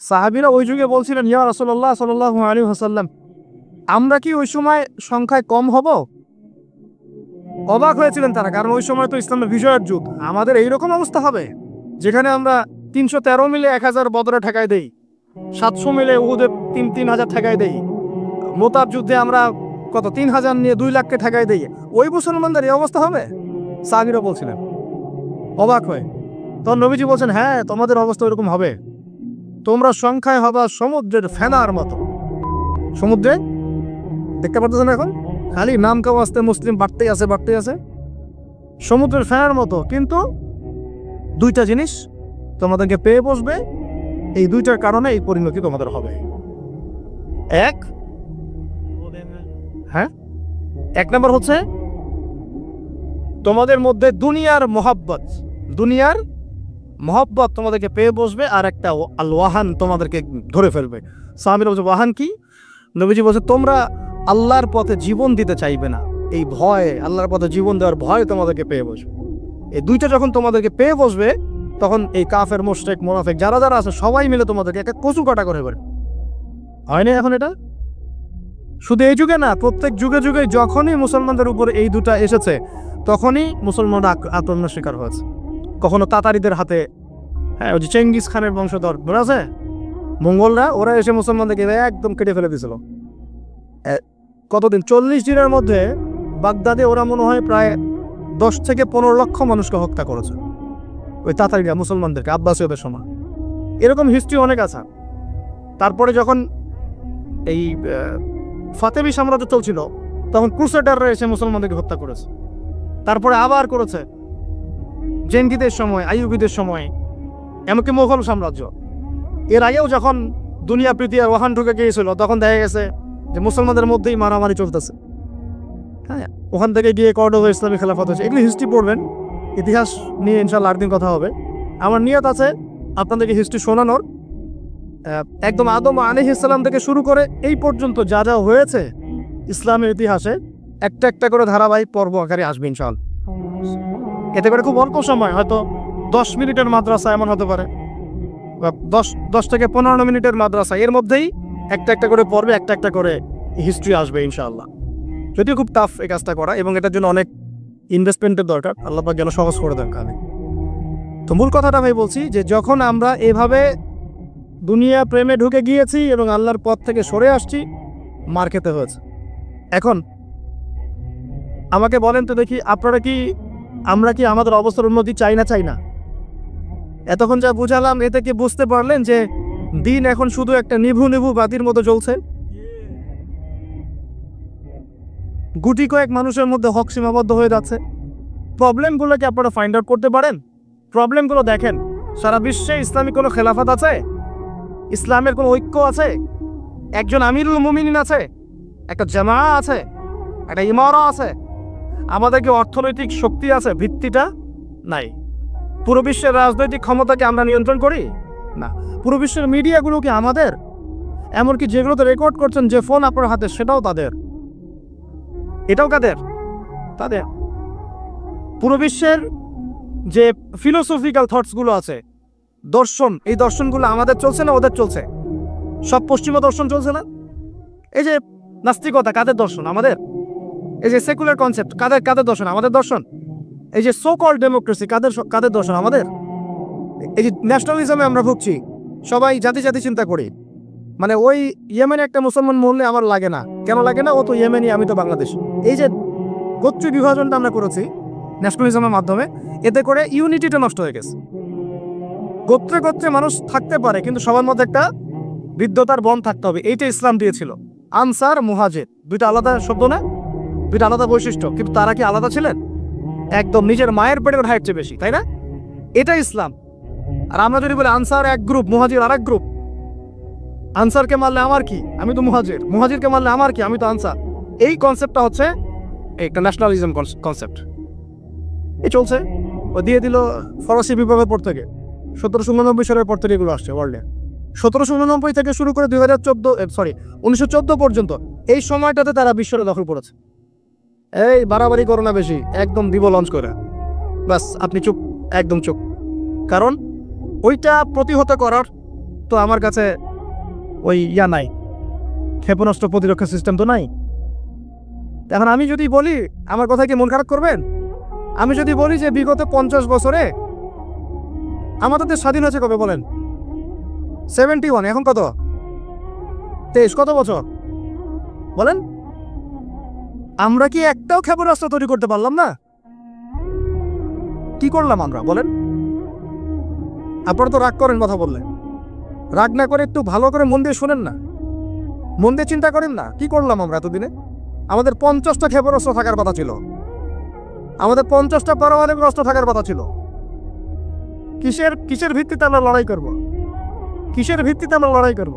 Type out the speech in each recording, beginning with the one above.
সাহাবীরা ওই যুগে বলছিলেন, ইয়া রাসূলুল্লাহ সাল্লাল্লাহু আলাইহি ওয়াসাল্লাম, আমরা কি ওই সময় সংখ্যায় কম হব? অবাক হয়েছিলেন তারা, কারণ ওই সময় তো ইসলামের বিজয়ের যুগ। আমাদের এইরকম অবস্থা হবে যেখানে আমরা 313 মিলে 1000 বদরে ঠেকাই দেই, 700 মিলে উহুদে 3000 ঠেকাই দেই, মোতাব যুদ্ধে আমরা কত 3000 নিয়ে 2 লাখকে ঠেকাই দেই। ওই মুসলমানদের এই অবস্থা হবে? সাহাবীরা বলছিলেন অবাক হয়ে। তখন নবীজি বলছেন, হ্যাঁ তোমাদের অবস্থা এরকম হবে, তোমরা সংখ্যায় হবা সমুদ্রের ফেনার মতো। সমুদ্রে দেখতে পাচ্ছেন এখন খালি নাম কাও আসতে মুসলিম বাড়তেই আছে। সমুদ্রের ফেনার মতো, কিন্তু দুইটা জিনিস তোমাদেরকে পেয়ে বসবে, এই দুইটার কারণে এই পরিণতি তোমাদের হবে। এক নম্বর হচ্ছে তোমাদের মধ্যে দুনিয়ার মহব্বত তোমাদেরকে পেয়ে বসবে, আর একটা আল ওয়াহান তোমাদেরকে ধরে ফেলবে। সাহাবীরা বলছে ওয়াহান কি? নবীজি বলছে তোমরা আল্লাহর পথে জীবন দিতে চাইবে না, এই ভয়, আল্লাহর পথে জীবন দেওয়ার ভয় তোমাদেরকে পেয়ে বসবে। এই দুইটা যখন তোমাদেরকে পেয়ে বসবে, তখন এই কাফের, মুশরিক, মুনাফিক যারা যারা আছে সবাই মিলে তোমাদেরকে একটা কচু কাটা করে ফেলবে। হয় না এখন এটা? শুধু এই যুগে না, প্রত্যেক যুগে যুগে যখনই মুসলমানদের উপর এই দুটা এসেছে, তখনই মুসলমানরা আক্রমণের শিকার হয়েছে। কখনো তাতারিদের হাতে, হ্যাঁ ওই যে চেঙ্গিস খানের বংশধর মনে আছে, মঙ্গলরা, ওরা এসে মুসলমানদেরকে একদম কেটে ফেলে দিয়েছিল। কতদিন? 40 দিনের মধ্যে বাগদাদে ওরা মনে হয় প্রায় 10 থেকে 15 লক্ষ মানুষকে হত্যা করেছে, ওই তাতারিরা মুসলমানদেরকে, আব্বাসীয়দের সময়। এরকম হিস্ট্রি অনেক আছে। তারপরে যখন এই ফাতেমি সাম্রাজ্য চলছিল, তখন ক্রুসেডাররা এসে মুসলমানদেরকে হত্যা করেছে। তারপরে আবার করেছে জেনগিদের সময়, আইয়ুবিদের সময়, এমনকি মোগল সাম্রাজ্য। এর আগেও যখন দুনিয়া প্রীতি আর ওয়াহান ঢুকে গিয়েছিল, তখন দেখা গেছে যে মুসলমানদের মধ্যেই মারামারি চলতেছে। হ্যাঁ, ওখান থেকে গিয়ে কর্ডোবা ইসলামী খেলাফত হয়েছে। এগুলি হিস্ট্রি পড়বেন, ইতিহাস নিয়ে ইনশাআল্লাহ আরেকদিন কথা হবে। আমার নিয়ত আছে আপনাদেরকে হিস্ট্রি শোনানোর, একদম আদম আলাইহিস সালাম থেকে শুরু করে এই পর্যন্ত যা যা হয়েছে ইসলামের ইতিহাসে, একটা একটা করে ধারাবাহিক পর্ব আকারে আসবে ইনশাআল্লাহ। এতে করে খুব অল্প সময়, হয়তো 10 মিনিটের মাদ্রাসা এমন হতে পারে, বা 10 থেকে 15 মিনিটের মাদ্রাসা, এর মধ্যেই একটা একটা করে পর্বে একটা একটা করে হিস্ট্রি আসবে ইনশাআল্লাহ। যদিও খুব টাফ এই কাজটা করা, এবং এটার জন্য অনেক ইনভেস্টমেন্টের দরকার, আল্লাহ পাক যেন সহজ করে দেন কাজে। তো মূল কথাটা ভাই বলছি যে যখন আমরা এভাবে দুনিয়া প্রেমে ঢুকে গিয়েছি এবং আল্লাহর পথ থেকে সরে আসছি, মার খেতে হয়েছে। এখন আমাকে বলেন তো দেখি, আমরা কি আমাদের অবস্থার উন্নতি চাই না? এতক্ষণ যা বুঝালাম, এতে কি বুঝতে পারলেন যে দিন এখন শুধু একটা নিভু নিভু বাতির মতো জ্বলছে? গুটি কয়েক মানুষের মধ্যে হক সীমাবদ্ধ হয়ে যাচ্ছে। প্রবলেমগুলো কি আপনারা ফাইন্ড আউট করতে পারেন? প্রবলেমগুলো দেখেন। সারা বিশ্বে ইসলামী কোনো খেলাফত আছে? ইসলামের কোনো ঐক্য আছে? একজন আমিরুল মুমিনিন আছে? একটা জামাআত আছে? একটা ইমারা আছে? আমাদের কি অর্থনৈতিক শক্তি আছে? ভিত্তিটা নাই। পুরো বিশ্বের রাজনৈতিক ক্ষমতাকে আমরা নিয়ন্ত্রণ করি না। পুরো বিশ্বের মিডিয়াগুলো কি আমাদের? এমনকি যেগুলোতে রেকর্ড করছেন, যে ফোন আপনার হাতে, সেটাও তাদের। এটাও কাদের? তাদের। পুরো বিশ্বের যে ফিলোসফিক্যাল থটসগুলো আছে, দর্শন, এই দর্শনগুলো আমাদের চলছে না ওদের চলছে? সব পশ্চিমা দর্শন চলছে না? এই যে নাস্তিকতা, কাদের দর্শন? আমাদের। এই যে সেকুলার কনসেপ্ট, কাদের দর্শন? আমাদের দর্শন। এই যে সো কল্ড ডেমোক্রেসি, কাদের দর্শন? আমাদের। এই যে ন্যাশনালিজমে আমরা ভুগছি, সবাই জাতি চিন্তা করি, মানে ওই ইয়েমেনে একটা মুসলমান মরলে আমার লাগে না। কেন লাগে না? ও তো ইয়েমেনি, আমি তো বাংলাদেশ। এই যে গোত্র বিভাজনটা আমরা করেছি ন্যাশনালিজমের মাধ্যমে, এতে করে ইউনিটিটা নষ্ট হয়ে গেছে। গোত্রে মানুষ থাকতে পারে, কিন্তু সবার মধ্যে একটা বিদ্যতার বন থাকতে হবে। এইটা ইসলাম দিয়েছিল। আনসার, মুহাজির, দুইটা আলাদা শব্দ না, দুইটা আলাদা বৈশিষ্ট্য, কিন্তু তারা কি আলাদা ছিলেন? একদম নিজের মায়ের পেটের ভাইয়ের চেয়ে বেশি, তাই না? এটা ইসলাম। আর আমরা যদি বলি আনসার এক গ্রুপ, মুহাজির আর এক গ্রুপ, আনসারকে মারলে আমার কি, আমি তো মুহাজির, মুহাজিরকে মারলে আমার কি, আমি তো আনসার। এই কনসেপ্টটা হচ্ছে একটা ন্যাশনালিজম কনসেপ্ট। এই চলছে। ও দিয়ে দিল ফরাসি বিপ্লবের পর থেকে, 1789 সালের পর থেকে এগুলো আসছে ওয়ার্ল্ডে। 1789 থেকে শুরু করে 1914 পর্যন্ত এই সময়টাতে তারা বিশ্বটা দখল করেছে। এই বাড়াবাড়ি করো না বেশি, একদম দিব লঞ্চ করে, বাস আপনি চুপ, একদম চুপ। কারণ ওইটা প্রতিহত করার তো আমার কাছে ওই নাই, ক্ষেপণাস্ত্র প্রতিরক্ষা সিস্টেম তো নাই। এখন আমি যদি বলি, আমার কথা কি মন খারাপ করবেন? আমি যদি বলি যে বিগত 50 বছরে আমাদের দেশ স্বাধীন হয়েছে কবে বলেন? 71, এখন কত? 23, কত বছর বলেন? আমরা কি একটাও ক্ষেপণাস্ত্র তৈরি করতে পারলাম না? কি করলাম আমরা বলেন? আপনারা তো রাগ করেন কথা বললে। রাগ না করে একটু ভালো করে মন দিয়ে শোনেন না, মন দিয়ে চিন্তা করেন না। কি করলাম আমরা এতদিনে? আমাদের 50টা ক্ষেপণাস্ত্র থাকার কথা ছিল, আমাদের 50টা পারমাণবিক অস্ত্র থাকার কথা ছিল। কিসের ভিত্তিতে আমরা লড়াই করব? কিসের ভিত্তিতে আমরা লড়াই করব?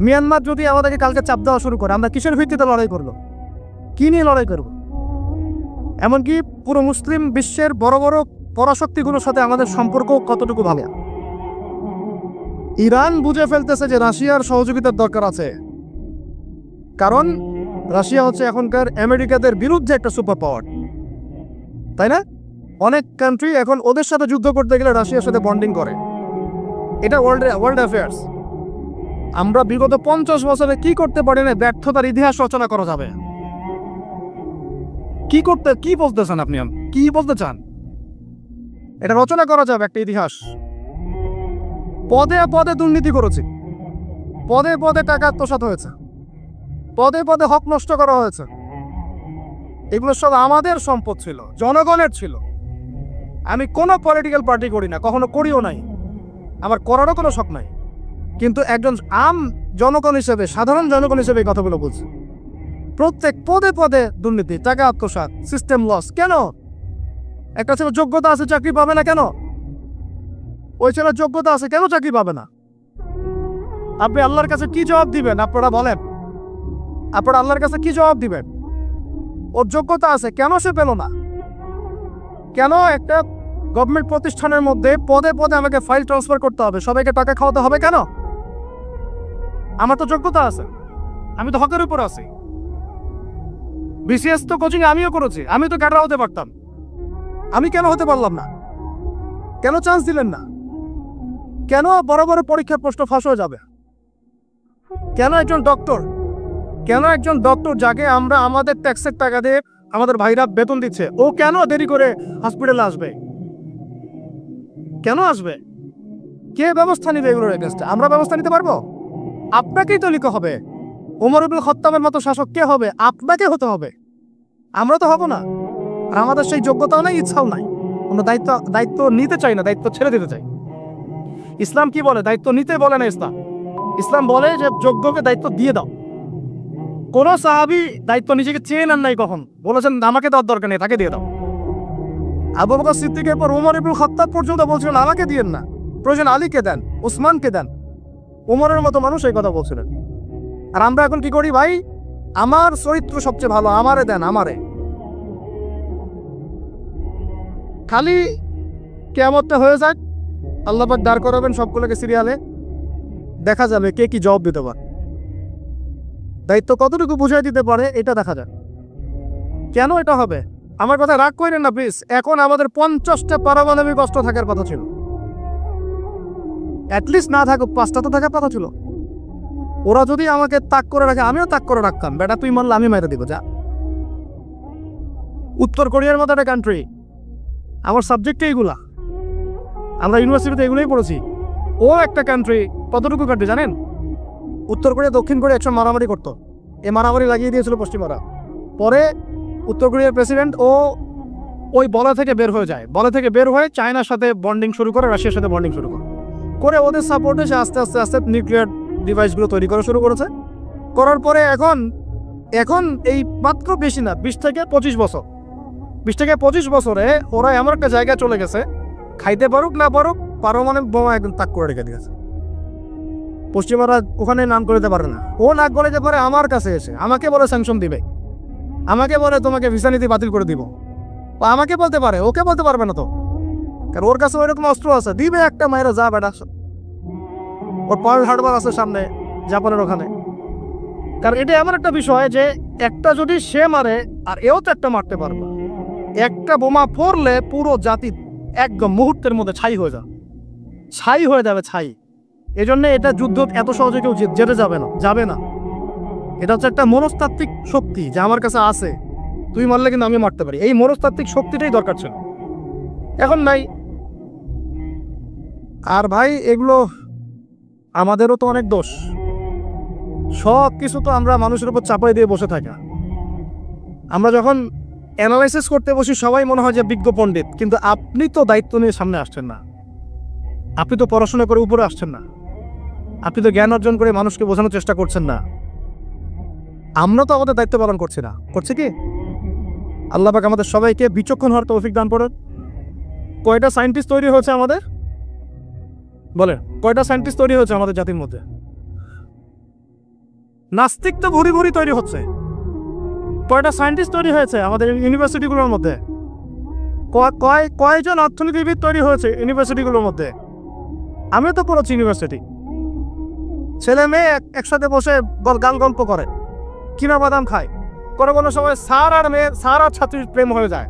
মিয়ানমার যদি আমাদেরকে কালকে চাপ দেওয়া শুরু করে, আমরা কিসের ভিত্তিতে লড়াই করব? কি নিয়ে লড়াই করব? এমনকি পুরো মুসলিম বিশ্বের বড় বড় পরাশক্তিগুলোর সাথে আমাদের সম্পর্ক কতটুকু ভালো। ইরান বুঝে ফেলতেছে যে রাশিয়ার সহযোগিতার দরকার আছে, কারণ রাশিয়া হচ্ছে এখনকার আমেরিকাদের বিরুদ্ধে একটা সুপার পাওয়ার, তাই না? অনেক কান্ট্রি এখন ওদের সাথে যুদ্ধ করতে গেলে রাশিয়ার সাথে বন্ডিং করে। এটা ওয়ার্ল্ড অ্যাফেয়ার্স। আমরা বিগত 50 বছরে কি করতে পারি না, ব্যর্থতার ইতিহাস রচনা করা যাবে। কি বলতে চান আপনি? কি বলতে চান? এটা রচনা করা যাবে একটা ইতিহাস। পদে পদে দুর্নীতি করেছে, পদে পদে টাকা আত্মসাৎ হয়েছে, পদে পদে হক নষ্ট করা হয়েছে। এগুলো সব আমাদের সম্পদ ছিল, জনগণের ছিল। আমি কোনো পলিটিক্যাল পার্টি করি না, কখনো করিও নাই, আমার করারও কোনো শখ নাই। কিন্তু একজন জনগণ হিসেবে, সাধারণ জনগণ হিসেবে এই কথাগুলো বলছি। প্রত্যেক পদে পদে দুর্নীতি, টাকা আত্মসাৎ, সিস্টেম লস। কেন? একটা ছেলে যোগ্যতা আছে, চাকরি পাবে না কেন? ওই ছেলের যোগ্যতা আছে, কেন চাকরি পাবে না? আপনি আল্লাহর কাছে কি জবাব দিবেন? আপনারা বলেন, আপনারা আল্লাহর কাছে কি জবাব দিবেন? ওর যোগ্যতা আছে, কেন সে পেল না? কেন একটা গভর্নমেন্ট প্রতিষ্ঠানের মধ্যে পদে পদে আমাকে ফাইল ট্রান্সফার করতে হবে, সবাইকে টাকা খাওয়াতে হবে কেন? আমার তো যোগ্যতা আছে, আমি তো হকের উপর আছি। বিসিএস তো কোচিং আমিও করেছি, আমি তো ক্যাডার হতে পারতাম, আমি কেন হতে পারলাম না? কেন চান্স দিলেন না? কেন বড় বড় পরীক্ষার প্রশ্ন ফাঁস হয়ে যাবে? কেন একজন ডক্টর যাকে আমরা আমাদের ট্যাক্সের টাকা দিয়ে আমাদের ভাইরা বেতন দিচ্ছে, ও কেন দেরি করে হসপিটালে আসবে? কেন আসবে? কে ব্যবস্থা নিবে এগুলোর এগেইনস্টে? আমরা ব্যবস্থা নিতে পারবো? আপনাকেই তো লিখতে হবে। ওমর ইবনে খাত্তাবের মতো শাসক কে হবে? আপনাকে হতে হবে, আমরা তো হব না। আর আমাদের সেই যোগ্যতাও নাই, ইচ্ছাও নাই। আমরা দায়িত্ব নিতে চাই না, দায়িত্ব ছেড়ে দিতে চাই। ইসলাম কি বলে? দায়িত্ব নিতে বলে না ইসলাম। ইসলাম বলে যে যোগ্যকে দায়িত্ব দিয়ে দাও। কোন সাহাবী দায়িত্ব নিজেকে চেয়ে নেন নাই, কখন বলেছেন আমাকে দেওয়ার দরকার নেই, তাকে দিয়ে দাও। আবু বকর সিদ্দিকের পর ওমর ইবনে খাত্তাব পর্যন্ত বলছিলেন আমাকে দিয়েন না, প্রয়োজন আলীকে দেন, ওসমানকে দেন। ওমরের মতো মানুষ এই কথা বলছিলেন। আর আমরা এখন কি করি ভাই? আমার চরিত্র সবচেয়ে ভালো, আমারে দেন, আমারে। খালি কিয়ামতটা হয়ে যাক, আল্লাহ পাক দাঁড় করাবেন সবগুলোকে সিরিয়ালে, দেখা যাবে কে কি জবাব দিতে পারে, দায়িত্ব কতটুকু বুঝাই দিতে পারে, এটা দেখা যাক। কেন এটা হবে? আমার কথা রাগ করেন না প্লিজ। এখন আমাদের 50টা পারমাণবিক অস্ত্র থাকার কথা ছিল, অ্যাটলিস্ট না থাকুক 5টা তো থাকার কথা ছিল। ওরা যদি আমাকে তাক করে রাখে, আমিও তাক করে রাখতাম। বেটা তুই মারলে আমি মেরে দিব, যা। উত্তর কোরিয়ার মতো একটা কান্ট্রি, আমার সাবজেক্টে এইগুলা, আমরা ইউনিভার্সিটিতে এগুলোই পড়েছি। ও একটা কান্ট্রি, কতটুকু কান্ট্রি জানেন? উত্তর কোরিয়া দক্ষিণ কোরিয়া একসময় মারামারি করতো, এ মারামারি লাগিয়ে দিয়েছিল পশ্চিমারা। পরে উত্তর কোরিয়ার প্রেসিডেন্ট ওই বলা থেকে বের হয়ে যায়, বলা থেকে বের হয়ে চায়নার সাথে বন্ডিং শুরু করে, রাশিয়ার সাথে বন্ডিং শুরু করে ওদের সাপোর্টে সে আস্তে আস্তে আস্তে নিউক্লিয়ার ডিভাইসগুলো তৈরি করা শুরু করেছে। করার পরে এখন এই মাত্র বেশি না, 20 থেকে 25 বছরে ওরা এমন একটা জায়গায় চলে গেছে, খাইতে পারুক না পারুক পারমাণবিক বোমা একদম তাক করে রেখে দিয়েছে। পশ্চিমারা ওখানে নাম করে দিতে পারে না। ও নাক গলে যে পারে আমার কাছে এসে আমাকে বলে স্যাংশন দিবে, আমাকে বলে তোমাকে ভিসা নীতি বাতিল করে দিব। আমাকে বলতে পারে, ওকে বলতে পারবে না তো, কারণ ওর কাছে ওইরকম অস্ত্র আছে, দিবে একটা মায়েরা, যা বেটা। ওর পার্ল হারবার আছে সামনে জাপানের ওখানে। কারণ এটা এমন একটা বিষয় যে একটা যদি সে মারে আর এও তো একটা মারতে পারবে। একটা বোমা পড়লে পুরো জাতি একদম মুহূর্তের মধ্যে ছাই হয়ে যাবে, ছাই। এজন্য এটা যুদ্ধ এত সহজে কেউ যেতে যাবে না। এটা হচ্ছে একটা মনস্তাত্ত্বিক শক্তি যে আমার কাছে আছে, তুই মারলে কিন্তু আমি মারতে পারি। এই মনস্তাত্ত্বিক শক্তিটাই দরকার ছিল, এখন নাই। আর ভাই এগুলো আমাদেরও তো অনেক দোষ, সব কিছু তো আমরা মানুষের উপর চাপাই দিয়ে বসে থাকা। আমরা যখন অ্যানালাইসিস করতে বসি সবাই মনে হয় যে বিজ্ঞ পণ্ডিত, কিন্তু আপনি তো দায়িত্ব নিয়ে সামনে আসছেন না, আপনি তো পড়াশোনা করে উপরে আসছেন না, আপনি তো জ্ঞান অর্জন করে মানুষকে বোঝানোর চেষ্টা করছেন না। আমরা তো আমাদের দায়িত্ব পালন করছি না, করছে কি? আল্লাহ পাক আমাদের সবাইকে বিচক্ষণ হওয়ার তৌফিক দান করেন। কয়টা সায়েন্টিস্ট তৈরি হয়েছে আমাদের, বলেন কয়টা সায়েন্টিস্ট তৈরি হয়েছে আমাদের জাতির মধ্যে? নাস্তিক তো ভরি ভরি তৈরি হচ্ছে। কয়টা সায়েন্টিস্ট তৈরি হয়েছে আমাদের ইউনিভার্সিটিগুলোর মধ্যে? কয়জন অর্থনীতিবিদ তৈরি হয়েছে ইউনিভার্সিটিগুলোর মধ্যে? আমিও তো পড়েছি ইউনিভার্সিটি। ছেলে মেয়ে একসাথে বসে গান গল্প করে, কিনা বাদাম খায়, কোনো সময় স্যার আর ছাত্রীর প্রেম হয়ে যায়।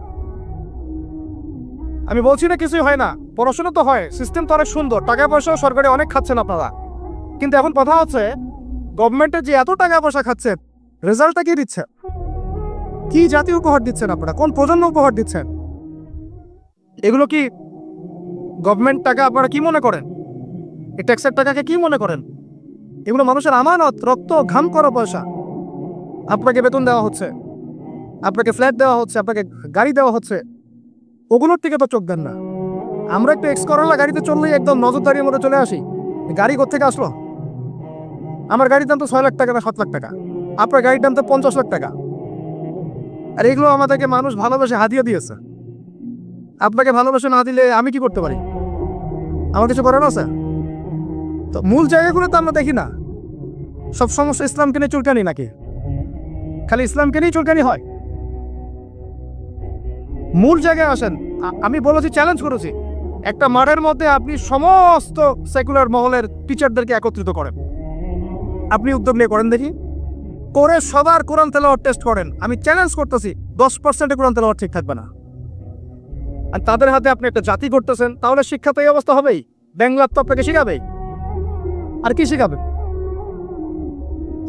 আমি বলছি না কিছুই হয় না, পড়াশোনা তো হয়, সিস্টেম তো অনেক সুন্দর, টাকা পয়সাও সরকারি অনেক খাচ্ছেন আপনারা। কিন্তু এখন কথা হচ্ছে গভর্নমেন্টের যে এত টাকা পয়সা খাচ্ছেন, রেজাল্টটা কি দিচ্ছে? কি জাতি উপহার দিচ্ছেন আপনারা? কোন প্রজন্ম উপহার দিচ্ছেন? এগুলো কি গভর্নমেন্ট টাকা আপনারা কি মনে করেন? এই ট্যাক্সের টাকাকে কি মনে করেন? এগুলো মানুষের আমানত, রক্ত ঘাম করা পয়সা। আপনাকে বেতন দেওয়া হচ্ছে, আপনাকে ফ্ল্যাট দেওয়া হচ্ছে, আপনাকে গাড়ি দেওয়া হচ্ছে, ওগুলোর দিকে তো চোখ দেন না। আমরা একটু এক্স করলা গাড়িতে চললেই একদম নজরদারির মধ্যে চলে আসি, গাড়ি কোত্থেকে আসলো? আমার গাড়ির দাম তো 6 লাখ টাকা না 7 লাখ টাকা, আপনার গাড়ির দাম তো 50 লাখ টাকা। আর এগুলো আমাদেরকে মানুষ ভালোবেসে হাতিয়ে দিয়েছে। আপনাকে ভালোবেসে না দিলে আমি কি করতে পারি? আমার কিছু করার আছে? তো মূল জায়গাগুলো তো আমরা দেখি না। সব সমস্যা ইসলামকে নিয়ে চুলকানি নাকি? খালি ইসলামকে নিয়ে চুলকানি হয়? মূল জায়গায় আসেন। আমি বলেছি, চ্যালেঞ্জ করেছি, একটা মাঠের মধ্যে আপনি সমস্ত সেকুলার মহলের টিচারদেরকে একত্রিত করেন। আপনি উদ্যোগ নিয়ে করেন দেখি, করে সবার কোরআন তেলাওয়াত টেস্ট করেন। আমি চ্যালেঞ্জ করতেছি 10% কোরআন তেলাওয়াত ঠিক থাকবে না। আর তাদের হাতে আপনি একটা জাতি করতেছেন, তাহলে শিক্ষা তো এই অবস্থা হবেই। বাংলা তো আপনাকে শিখাবেই, আর কি শিখাবে?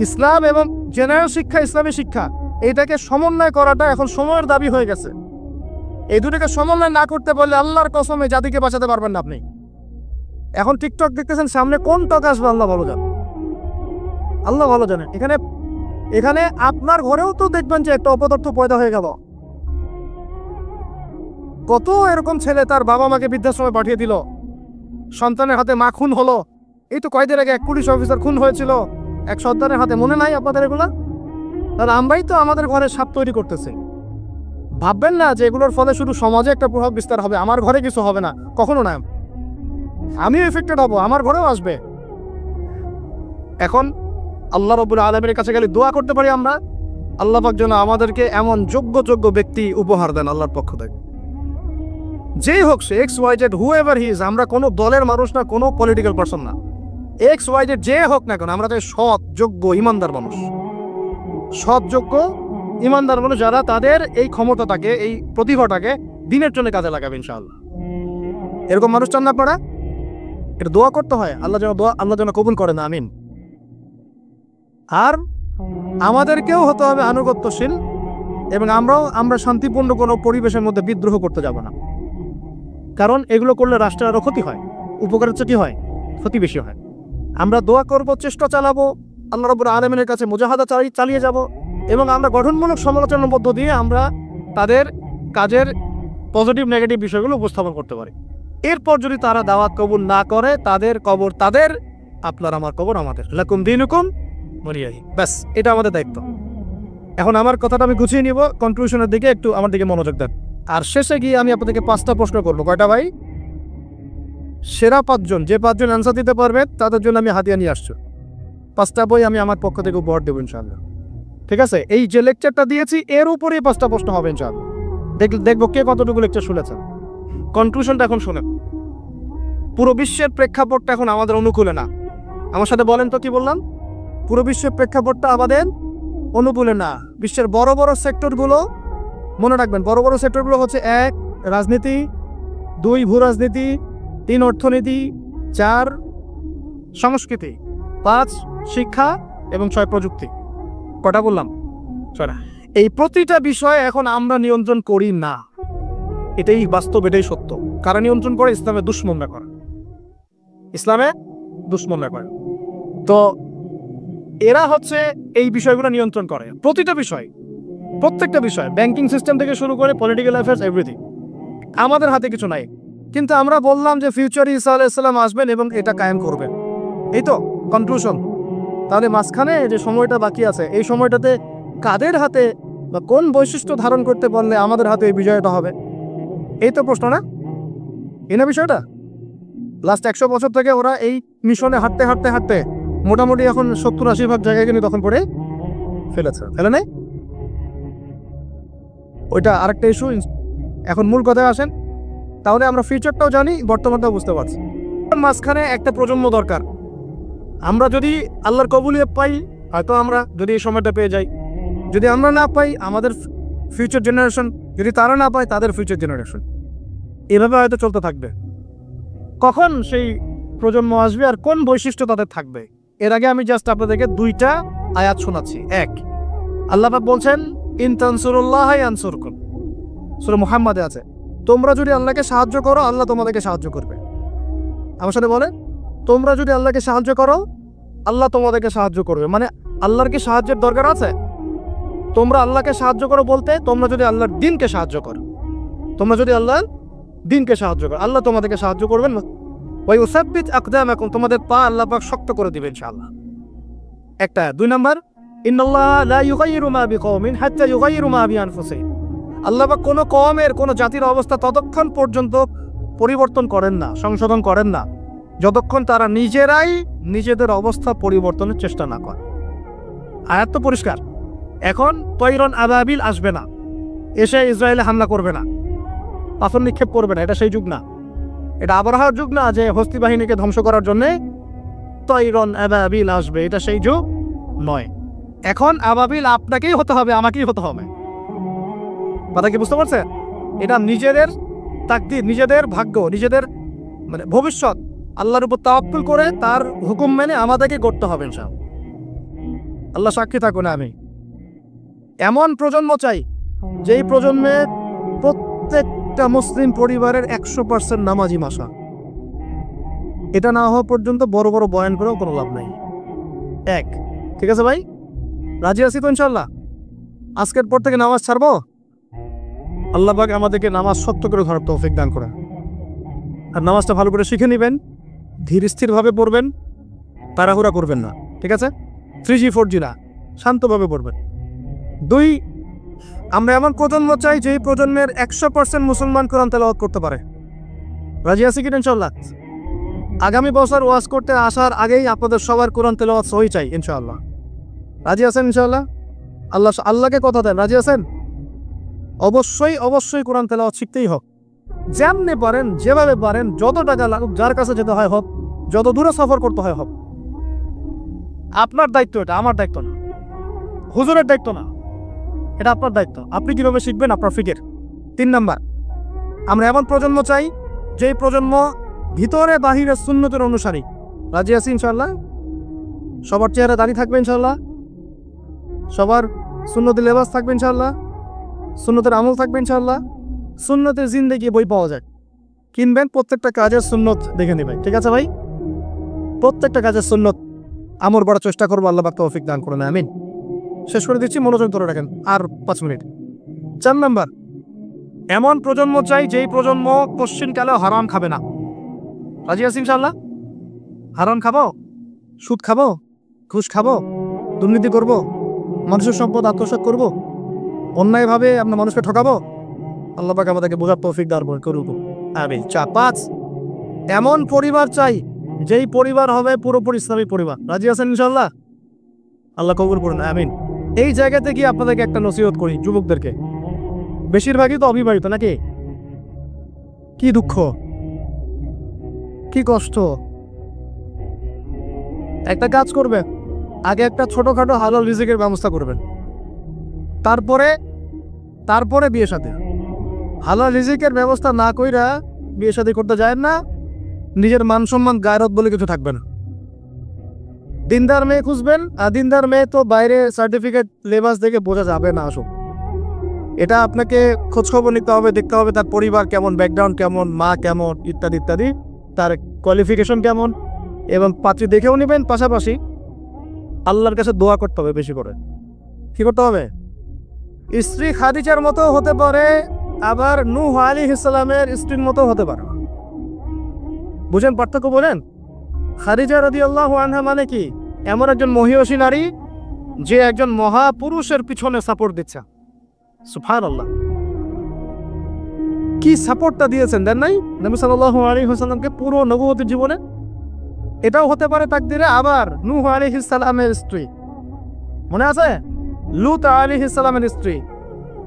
ইসলাম এবং জেনারেল শিক্ষা, ইসলামী শিক্ষা, এইটাকে সমন্বয় করাটা এখন সময়ের দাবি হয়ে গেছে। এই দুটোকে সমন্বয় না করতে পারলে আল্লাহর কসমে জাতিকে বাঁচাতে পারবেন না আপনি। এখন টিকটক দেখতেছেন, সামনে কোন টক আসবে আল্লাহ ভালো জানেন, আল্লাহ ভালো জানেন। এখানে আপনার ঘরেও তো দেখবেন যে একটা অপদার্থ পয়দা হয়ে গেল। কত এরকম ছেলে তার বাবা মাকে বৃদ্ধাশ্রমে পাঠিয়ে দিল, সন্তানের হাতে মা খুন হলো। এই তো কয়েকদিন আগে এক পুলিশ অফিসার খুন হয়েছিল এক সন্তানের হাতে, মনে নাই আপনাদের এগুলা? তাহলে আমরাই তো আমাদের ঘরে সাপ তৈরি করতেছি। ভাববেন না যে এগুলোর ফলে শুধু সমাজে একটা প্রভাব বিস্তার হবে, আমার ঘরে কিছু হবে না, কখনো না। আমিও এফেক্টেড হব, আমার ঘরেও আসবে। এখন আল্লাহ রাব্বুল আলামিনের কাছে গেলে দোয়া করতে পারি আমরা, আল্লাহ পাক যেন আমাদেরকে এমন যোগ্য ব্যক্তি উপহার দেন আল্লাহর পক্ষ থেকে। যেই হোক সে x y z, whoever he is, আমরা কোনো দলের মানুষ না, কোনো পলিটিক্যাল পারসন না। এক্স ওয়াই জেড যে হোক না কেন, আমরা চাই সৎ, যোগ্য, ইমানদার মানুষ। সৎ, যোগ্য, ইমানদার মানুষ যারা তাদের এই ক্ষমতাটাকে, এই প্রতিভাটাকে দিনের জন্য কাজে লাগাবে ইনশাআল্লাহ। এরকম মানুষ চান না আপনারা? এটা দোয়া করতে হয়, আল্লাহ যেন কবুল করেন, আমিন। আর আমাদেরকেও হতে হবে আনুগত্যশীল, এবং আমরা শান্তিপূর্ণ কোনো পরিবেশের মধ্যে বিদ্রোহ করতে যাব না। কারণ এগুলো করলে রাষ্ট্রের আরও ক্ষতি হয়, উপকারের চেয়ে কি হয়? ক্ষতি বেশি হয়। আমরা দোয়া করব, চেষ্টা চালাবো, আল্লাহ রাব্বুল আলামিনের কাছে মুজাহাদা চালিয়ে যাব, এবং আমরা গঠনমূলক সমালোচনার মধ্য দিয়ে আমরা তাদের কাজের পজিটিভ নেগেটিভ বিষয়গুলো উপস্থাপন করতে পারি। এরপর যদি তারা দাওয়াত কবুল না করে, তাদের কবর তাদের, আপনার আমার কবর আমাদের, লাকুম দীনুকুম ওয়ালিয়াদিন। ব্যাস, এটা আমাদের দায়িত্ব। এখন আমার কথাটা আমি গুছিয়ে নিব, কনক্লুশনের দিকে একটু আমার দিকে মনোযোগ দেন। আর শেষে গিয়ে আমি আপনাদেরকে 5টা প্রশ্ন করবো। কয়টা ভাই? সেরা 5 জন, যে 5 জন অ্যান্সার দিতে পারবে তাদের জন্য আমি হাদিয়া নিয়ে আসছি। 5টা বই আমি আমার পক্ষ থেকে উপহার দেবো ইনশাআল্লাহ। ঠিক আছে? এই যে লেকচারটা দিয়েছি এর উপরেই 5টা প্রশ্ন হবে ইনশাআল্লাহ। দেখবো কে কতটুকু লেকচার শুনেছেন। কনক্লুশনটা এখন শুনেন। পুরো বিশ্বের প্রেক্ষাপটটা এখন আমাদের অনুকূলে না। আমার সাথে বলেন তো কি বললাম? পুরো বিশ্বের প্রেক্ষাপটটা আমাদের অনুকূলে না। বিশ্বের বড় বড় সেক্টরগুলো, মনে রাখবেন, বড় বড় সেক্টরগুলো হচ্ছে 1 রাজনীতি, 2 ভূ রাজনীতি, 3 অর্থনীতি, 4 সংস্কৃতি, 5 শিক্ষা এবং 6 প্রযুক্তি। কটা বললাম? 6টা। এই প্রতিটা বিষয়ে এখন আমরা নিয়ন্ত্রণ করি না, এটাই বাস্তব, এটাই সত্য। কারা নিয়ন্ত্রণ করে? ইসলামে দুশ্মনরা করে, ইসলামে দুশ্মনরা করে। তো এরা হচ্ছে এই বিষয়গুলো নিয়ন্ত্রণ করে, প্রতিটা বিষয়, প্রত্যেকটা বিষয়, ব্যাংকিং সিস্টেম থেকে শুরু করে পলিটিক্যাল অ্যাফেয়ার্স, এভরিথিং। আমাদের হাতে কিছু নাই, কিন্তু আমরা বললাম যে ফিউচারে ঈসা আলাইহিস সালাম আসবেন এবং এটা কায়েম করবেন, এই তো কনক্লুশন। তাহলে মাঝখানে যে সময়টা বাকি আছে, এই সময়টাতে কাদের হাতে বা কোন বৈশিষ্ট্য ধারণ করতে পারলে আমাদের হাতে এই বিজয়টা হবে, এই তো প্রশ্ন, না? এই না বিষয়টা? লাস্ট 100 বছর থেকে ওরা এই মিশনে হাঁটতে হাঁটতে হাঁটতে মোটামুটি এখন 70-80% জায়গায় কিন্তু তখন করে ফেলেছে, ফেলে নাই? ওইটা আরেকটা ইস্যু। এখন মূল কথায় আসেন, তাহলে আমরা ফিউচারটাও জানি, বর্তমানটাও বুঝতে পারছি। মাঝখানে একটা প্রজন্ম দরকার। আমরা যদি আল্লাহর কবুলিয়ত পাই, হয়তো আমরা যদি এই সময়টা পেয়ে যাই, যদি আমরা না পাই আমাদের ফিউচার জেনারেশন, যদি তারা না পায় তাদের ফিউচার জেনারেশন, এভাবে হয়তো চলতে থাকবে। কখন সেই প্রজন্ম আসবে আর কোন বৈশিষ্ট্য তাদের থাকবে, এর আগে আমি জাস্ট আপনাদেরকে 2টা আয়াত শোনাচ্ছি। এক, আল্লাহ পাক বলছেন ইন তানসুরুল্লাহ ইয়ানসুরকুম, সূরা মুহাম্মাদে আছে, তোমরা যদি আল্লাহকে সাহায্য করো আল্লাহ তোমাদেরকে সাহায্য করবে। আমার সাথে বলে, তোমরা যদি আল্লাহকে সাহায্য করো আল্লাহ তোমাদেরকে সাহায্য করবে। মানে আল্লাহর কি সাহায্যের দরকার আছে? তোমরা আল্লাহকে সাহায্য করো বলতে তোমরা যদি আল্লাহর দ্বীনকে সাহায্য করো, তোমরা যদি আল্লাহর দ্বীনকে সাহায্য করো, আল্লাহ তোমাদেরকে সাহায্য করবেন। ওয়া ইউসাব্বিত আকদামাকুম, তোমাদের পা আল্লাহ পাক শক্ত করে দিবেন ইনশাআল্লাহ। একটা। 2 নাম্বার, ইন্নাল্লাহ লা ইউগাইয়িরু মা বিকওমিন হাত্তা ইউগাইয়িরু মা বিআনফুসিহিম, আল্লাহ পাক কোনো কওমের, কোনো জাতির অবস্থা ততক্ষণ পর্যন্ত পরিবর্তন করেন না, সংশোধন করেন না, যতক্ষণ তারা নিজেরাই নিজেদের অবস্থা পরিবর্তনের চেষ্টা না করে। আয়াত তো পরিষ্কার। এখন তৈরন আবাবিল আসবে না, এসে ইসরায়েলে হামলা করবে না, পাথর নিক্ষেপ করবে না, এটা সেই যুগ না। এটা আবরাহার যুগ না যে হস্তি বাহিনীকে ধ্বংস করার জন্যে তৈরন আবাবিল আসবে, এটা সেই যুগ নয়। এখন আবাবিল আপনাকেই হতে হবে, আমাকেই হতে হবে। কথা কি বুঝতে পারছে? এটা নিজেদের তাকদীর, নিজেদের ভাগ্য, নিজেদের মানে ভবিষ্যৎ আল্লাহর উপর তাওয়াক্কুল করে তার হুকুম মেনে আমাদেরকে করতে হবে ইনশাআল্লাহ। আল্লাহ সাক্ষী থাকুন। আমি এমন প্রজন্ম চাই যেই প্রজন্মে প্রত্যেকটা মুসলিম পরিবারের 100% নামাজি মাসা। এটা না হওয়া পর্যন্ত বড় বড় বয়ান করেও কোনো লাভ নাই। এক, ঠিক আছে ভাই? রাজি আছি তো ইনশাআল্লাহ? আজকের পর থেকে নামাজ ছাড়বো? আল্লাহ পাক আমাদেরকে নামাজ সত্য করে ধরার তৌফিক দান করেন। আর নামাজটা ভালো করে শিখে নেবেন, ধীর স্থিরভাবে পড়বেন, তাড়াহুড়া করবেন না, ঠিক আছে? 3G 4G না, শান্তভাবে পড়বেন। 2, আমরা এমন প্রজন্ম চাই যেই প্রজন্মের 100% মুসলমান কোরআন তেলাওয়াত করতে পারে। রাজি আছি কি ইনশাআল্লাহ? আগামী বছর ওয়াজ করতে আসার আগেই আপনাদের সবার কোরআন তেলাওয়াত সহি চাই ইনশাআল্লাহ। রাজি আছেন ইনশাআল্লাহ? আল্লাহকে কথা দেন, রাজি আছেন? অবশ্যই অবশ্যই কোরআন তেলাওয়াত শিখতেই হোক, যেমনি পারেন, যেভাবে পারেন, যত টাকা লাগুক, যার কাছে যেতে হয় হোক, যত দূরে সফর করতে হয় হোক। আপনার দায়িত্ব এটা, আমার দায়িত্ব না, হুজুরের দায়িত্ব না, এটা আপনার দায়িত্ব। আপনি কিভাবে শিখবেন আপনার ফিকির। 3 নাম্বার, আমরা এমন প্রজন্ম চাই যেই প্রজন্ম ভিতরে বাহিরে সুন্নতের অনুসারী। রাজি আছি ইনশাআল্লাহ? সবার চেহারা দাঁড়িয়ে থাকবে ইনশাআল্লাহ, সবার সুন্নতি লেবাস থাকবে ইনশাআল্লাহ, সুন্নতের আমল থাকবে ইনশাআল্লাহ, সুন্নতের জিন্দেগি বই পাওয়া যায়, কিনবেন, প্রত্যেকটা কাজের সুন্নত দেখে নেবেন, ঠিক আছে ভাই? প্রত্যেকটা কাজের সুন্নত আমল করার চেষ্টা করবো, আল্লাহ পাক তৌফিক দান করেন, আমিন। শেষ করে দিচ্ছি, মনোযোগ ধরে রাখেন, আর 5 মিনিট। 4 নাম্বার, এমন প্রজন্ম চাই যেই প্রজন্ম কোশ্চিনকালেও হারাম খাবে না। রাজি আছি ইনশাআল্লাহ? হারাম খাবো, সুদ খাবো, ঘুষ খাবো, দুর্নীতি করব, মানুষের সম্পদ আত্মসাৎ করব, অন্যায়ভাবে আমরা মানুষকে ঠকাবো? আল্লাহ পাক আমাদেরকে বোঝার তৌফিক দান করুক, আমিন। 5, এমন পরিবার চাই যেই পরিবার হবে পুরোপুরি ইসলামী পরিবার। রাজি আছেন ইনশাআল্লাহ? আল্লাহ কবুল করুন, আমিন। এই জায়গাতে গিয়ে আপনাদেরকে একটা নসিহত করি যুবকদেরকে, বেশিরভাগই তো অবিবাহিত নাকি? কি দুঃখ, কি কষ্ট। একটা কাজ করবে, আগে একটা ছোটখাটো হালাল রিজিকের ব্যবস্থা করবেন, তারপরে বিয়ে শাদী। হালাল রিজিকের ব্যবস্থা না কইরা বিয়ে শাদী করতে যায় না, নিজের মান সম্মান গায়রত বলে কিছু থাকবে না। দিনদার মেয়ে খুঁজবেন, আর দিনদার মেয়ে তো বাইরে সার্টিফিকেট লেবাস দেখে বোঝা যাবে না। আসুন, এটা আপনাকে খোঁজখবর নিতে হবে, দেখতে হবে তার পরিবার কেমন, ব্যাকগ্রাউন্ড কেমন, মা কেমন, ইত্যাদি ইত্যাদি, তার কোয়ালিফিকেশন কেমন, এবং পাত্রী দেখেও নেবেন। পাশাপাশি আল্লাহর কাছে দোয়া করতে হবে বেশি করে। কি করতে হবে? স্ত্রী খাদিজার মতো হতে পারে, আবার নূহ আলাইহিস সালামের স্ত্রীর মতো হতে পারে। বুঝেন পার্থক্য? বলেন, খাদিজা রাদিয়াল্লাহু আনহা মানে কি? এমন একজন মহিয়সী নারী যে একজন মহাপুরুষের পিছনে সাপোর্ট দিচ্ছে। সুবহানাল্লাহ, কি সাপোর্টটা দিয়েছেন দেন নাই নবী সাল্লাল্লাহু আলাইহি ওয়াসাল্লামকে পুরো নবুয়তের জীবনে। এটাও হতে পারে তাকদিরে। আবার নূহ আলাইহিস সালামের স্ত্রী, মনে আছে? লূত আলাইহিস সালামের স্ত্রী,